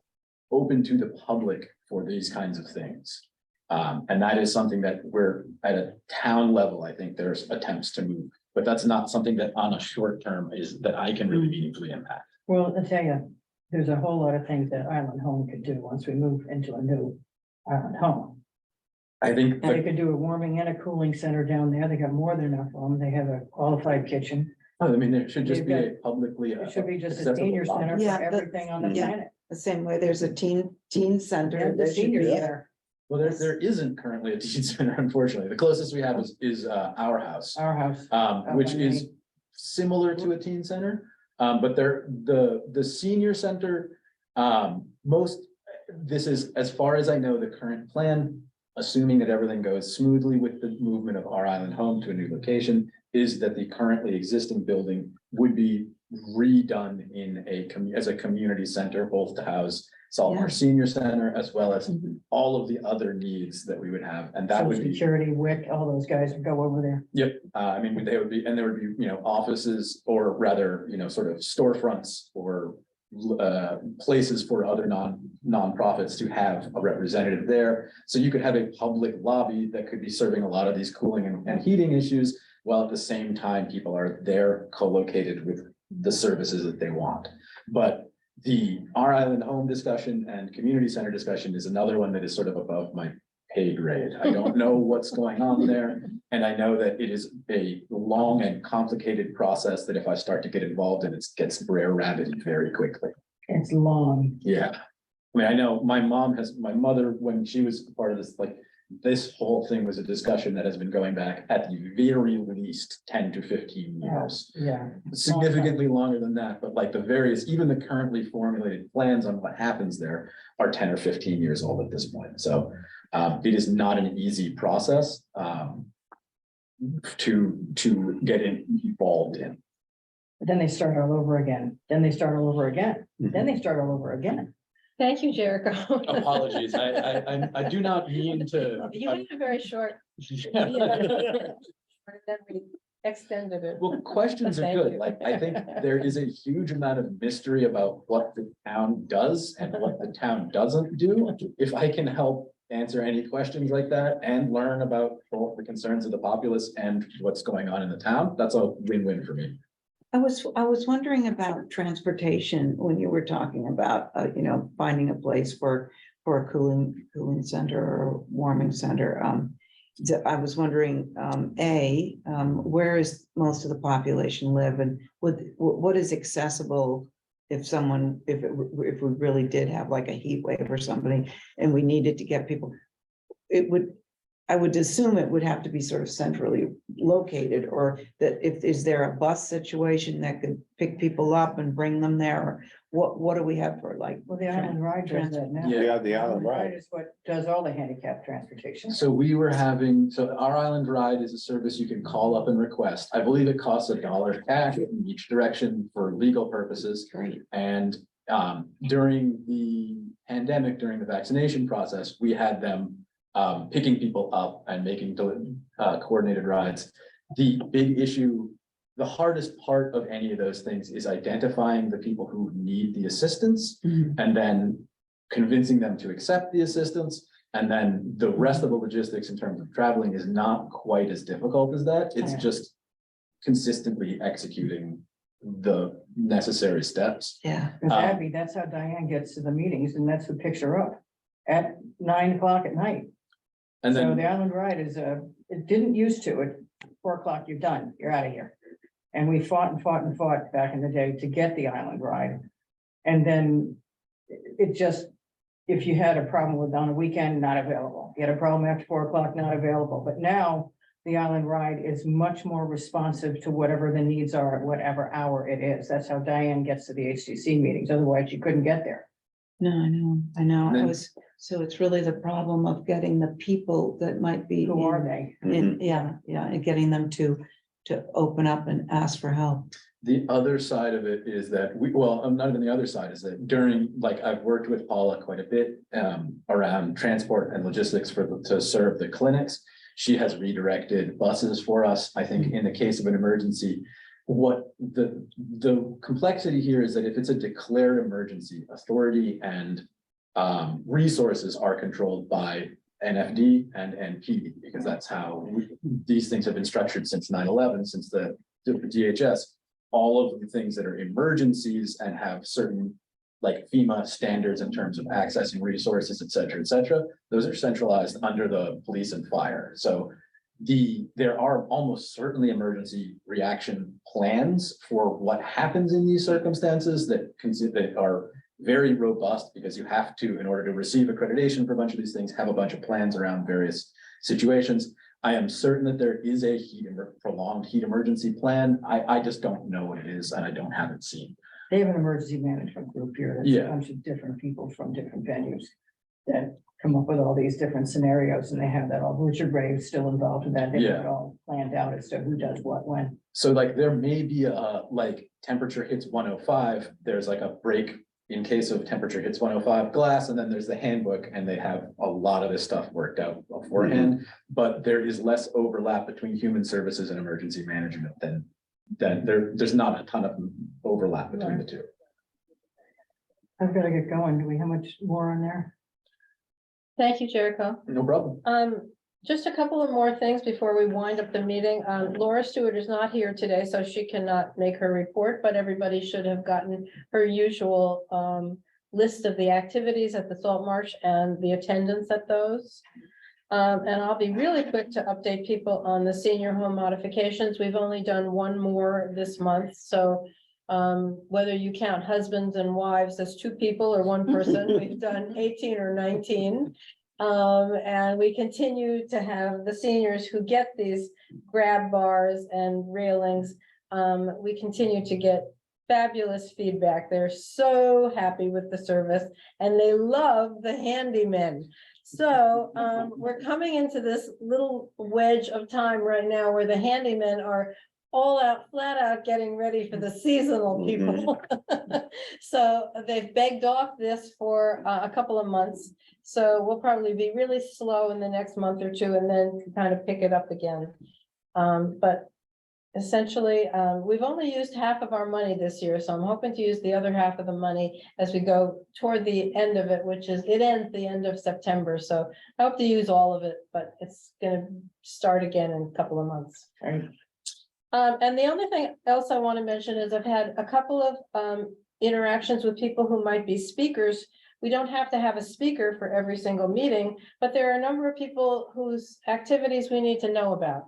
open to the public for these kinds of things. And that is something that we're at a town level. I think there's attempts to move, but that's not something that on a short term is that I can really meaningfully impact. Well, I'll tell you, there's a whole lot of things that Island Home could do once we move into a new Island Home. I think, They could do a warming and a cooling center down there. They got more than enough room. They have a qualified kitchen. I mean, there should just be a publicly. It should be just a accessible senior lobby. center for Yeah, everything on the yeah. planet. The same way there's a teen center, And the there should senior be a, center, Well, there isn't currently a teen center, unfortunately. The closest we have is our house, our house. which I is mean- similar to a teen center. But the senior center, this is, as far as I know, the current plan, assuming that everything goes smoothly with the movement of our Island Home to a new location, is that the currently existing building would be redone as a community center, both to house Salt Marsh Senior Center, as well as all of the other needs that we would have, and that would Social be. Security, WIC, all those guys would go over there. Yep, I mean, there would be, offices, or rather, sort of storefronts or places for other nonprofits to have a representative there. So you could have a public lobby that could be serving a lot of these cooling and heating issues, while at the same time, people are there co-located with the services that they want. But the Our Island Home discussion and community center discussion is another one that is sort of above my pay grade. I don't know what's going on there. And I know that it is a long and complicated process that if I start to get involved in, it gets Brer Rabbit very quickly. It's long. Yeah. I mean, I know my mother, when she was part of this, like, this whole thing was a discussion that has been going back at the very least 10 to 15 years. Yeah. Significantly longer than that, but like even the currently formulated plans on what happens there are 10 or 15 years old at this point. So it is not an easy process to get involved in. But then they start all over again. Then they start all over again. Then they start all over again. Thank you, Jericho. Apologies, I do not mean to. You had a very short. And extended it. Well, questions are Thank good. you. Like, I think there is a huge amount of mystery about what the town does and what the town doesn't do. If I can help answer any questions like that and learn about both the concerns of the populace and what's going on in the town, that's a win-win for me. I was wondering about transportation when you were talking about, finding a place for a cooling center or warming center. I was wondering, where is most of the population live and what is accessible if we really did have like a heat wave or something and we needed to get people, I would assume it would have to be sort of centrally located, or that is there a bus situation that could pick people up and bring them there? Or what do we have for like? Well, the Island Ride does that now. Yeah. Yeah, the Island Ride. Is what does all the handicap transportation. So our Island Ride is a service you can call up and request. I believe it costs $1 cash in each direction for legal purposes. Great. And during the pandemic, during the vaccination process, we had them picking people up and making coordinated rides. The big issue, the hardest part of any of those things is identifying the people who need the assistance Mhm. and then convincing them to accept the assistance. And then the rest of the logistics in terms of traveling is not quite as difficult as that. It's Okay. just consistently executing the necessary steps. Yeah. Because Abby, that's how Diane gets to the meetings and that's who picks her up at 9 o'clock at night. And So then, the Island Ride is it didn't used to, at 4 o'clock, you're done, you're out of here. And we fought and fought and fought back in the day to get the Island Ride. And then it just, if you had a problem with on a weekend, not available. You had a problem after 4 o'clock, not available. But now the Island Ride is much more responsive to whatever the needs are at whatever hour it is. That's how Diane gets to the HTC meetings. Otherwise, you couldn't get there. No, I know. Then- So it's really the problem of getting the people that might be. Who are they? Yeah, and getting them to open up and ask for help. the other side of it is that not even the other side is that I've worked with Paula quite a bit around transport and logistics to serve the clinics. She has redirected buses for us. I think in the case of an emergency, what the complexity here is that if it's a declared emergency, authority and resources are controlled by NFD and NPD, because that's how these things have been structured since 9/11, since the DHS. All of the things that are emergencies and have certain like FEMA standards in terms of accessing resources, et cetera, those are centralized under the police and fire. So there are almost certainly emergency reaction plans for what happens in these circumstances that are very robust, because you have to, in order to receive accreditation for a bunch of these things, have a bunch of plans around various situations. I am certain that there is a prolonged heat emergency plan. I just don't know what it is and I don't have it seen. They have an emergency management group here. That's a Yeah. bunch of different people from different venues that come up with all these different scenarios, and they have that all. Richard Graves still involved in that. They have it all planned out as to who does what when. So like there may be temperature hits 105, there's like a break in case of temperature hits 105 glass, and then there's the handbook, and they have a lot of this stuff worked out beforehand. But there is less overlap between human services and emergency management than there's not a ton of overlap between the two. I've got to get going. Do we have much more on there? Thank you, Jericho. No problem. Just a couple of more things before we wind up the meeting. Laura Stewart is not here today, so she cannot make her report, but everybody should have gotten her usual list of the activities at the Salt Marsh and the attendance at those. And I'll be really quick to update people on the senior home modifications. We've only done one more this month, so whether you count husbands and wives as two people or one person, we've done 18 or 19. And we continue to have the seniors who get these grab bars and railings. We continue to get fabulous feedback. They're so happy with the service and they love the handymen. So we're coming into this little wedge of time right now where the handymen are all out, flat out getting ready for the seasonal people. So they've begged off this for a couple of months. So we'll probably be really slow in the next month or two and then kind of pick it up again. But essentially, we've only used half of our money this year, so I'm hoping to use the other half of the money as we go toward the end of it, which is, it ends the end of September, so I hope to use all of it, but it's gonna start again in a couple of months. Right. And the only thing else I want to mention is I've had a couple of interactions with people who might be speakers. We don't have to have a speaker for every single meeting, but there are a number of people whose activities we need to know about.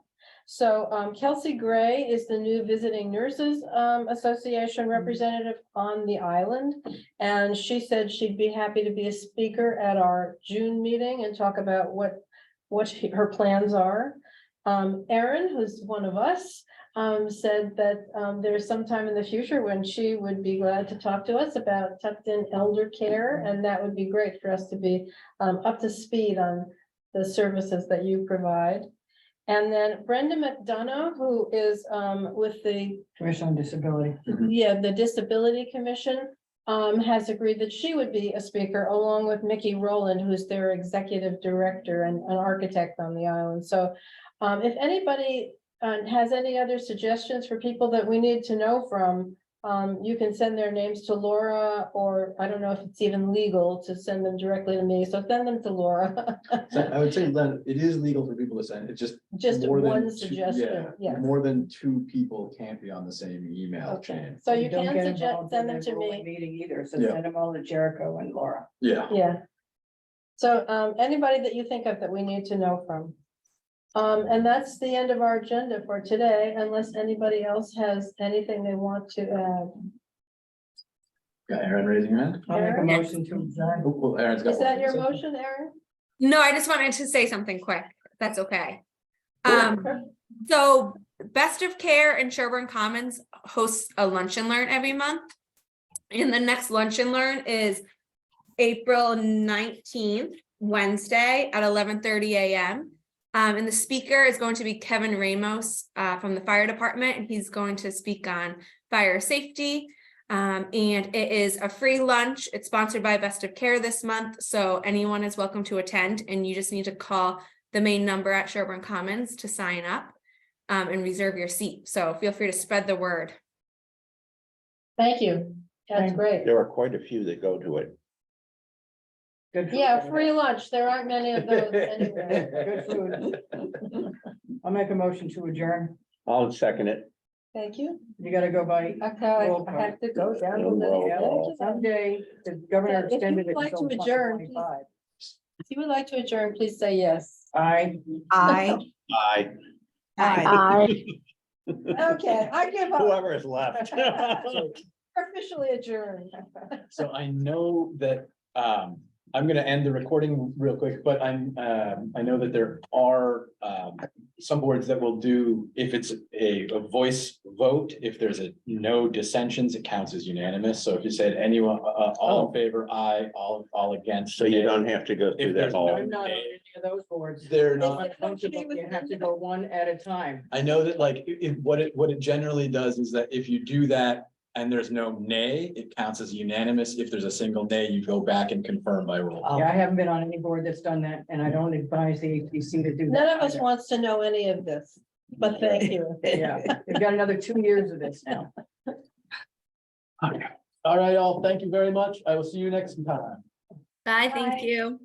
So Kelsey Gray is the new Visiting Nurses Association representative on the island. And she said she'd be happy to be a speaker at our June meeting and talk about what her plans are. Erin, who's one of us, said that there's some time in the future when she would be glad to talk to us about tucked-in elder care, and that would be great for us to be up to speed on the services that you provide. And then Brenda McDonough, who is with the Commission on Disability. the Disability Commission, has agreed that she would be a speaker along with Mickey Rowland, who's their executive director and an architect on the island. So if anybody has any other suggestions for people that we need to know from, you can send their names to Laura, or I don't know if it's even legal to send them directly to me, so send them to Laura. So I would say that it is legal for people to send, it's just. Just more than one two- suggestion, yeah, yes. More than two people can't be on the same email Okay, chain. so you Don't can get suggest, involved in send them the to rolling me, Meeting either, so Yeah. send them all to Jericho and Laura. Yeah, yeah. So anybody that you think of that we need to know from. And that's the end of our agenda for today, unless anybody else has anything they want to add. got Aaron raising her hand. I'll make a Erin? motion to adjourn. Oh, well, Aaron's got Is that one. your motion, Erin? No, I just wanted to say something quick, if that's okay. So Best of Care in Sherburne Commons hosts a lunch and learn every month. And the next lunch and learn is April 19th, Wednesday at 11:30 a.m. And the speaker is going to be Kevin Ramos from the fire department, and he's going to speak on fire safety. And it is a free lunch. It's sponsored by Best of Care this month, so anyone is welcome to attend, and you just need to call the main number at Sherburne Commons to sign up and reserve your seat. So feel free to spread the word. Thank you. That's Thank- great. There are quite a few that go to it. Good food Yeah, over free lunch. There aren't many of those anyway. there. Good food. I'll make a motion to adjourn. I'll second it. Thank you. You gotta go by. Okay, Roll I call. have to go down. Roll the list. call. Someday the governor If you extended would it like until to adjourn, 2025. If you would like to adjourn, please say yes. Aye. I. Aye. I. Okay, I give up. Whoever is left. We're officially adjourned. So I know that, I'm gonna end the recording real quick, but I know that there are, some boards that will do, if it's a voice vote, if there's no dissensions, it counts as unanimous. So if you said anyone, all in favor, aye, all against. So you nay. don't have to go through If that there's whole. I'm not on any of those boards. They're Is not. it okay with You have to Linda? go one at a time. I know that like, what it generally does is that if you do that and there's no nay, it counts as unanimous. If there's a single nay, you go back and confirm by roll. Yeah, I haven't been on any board that's done that, and I don't advise the HPC to do that. None of us either. wants to know any of this, but thank you. Yeah, we've got another 2 years of this now. All right, all, thank you very much. I will see you next time. Bye, Bye. thank you.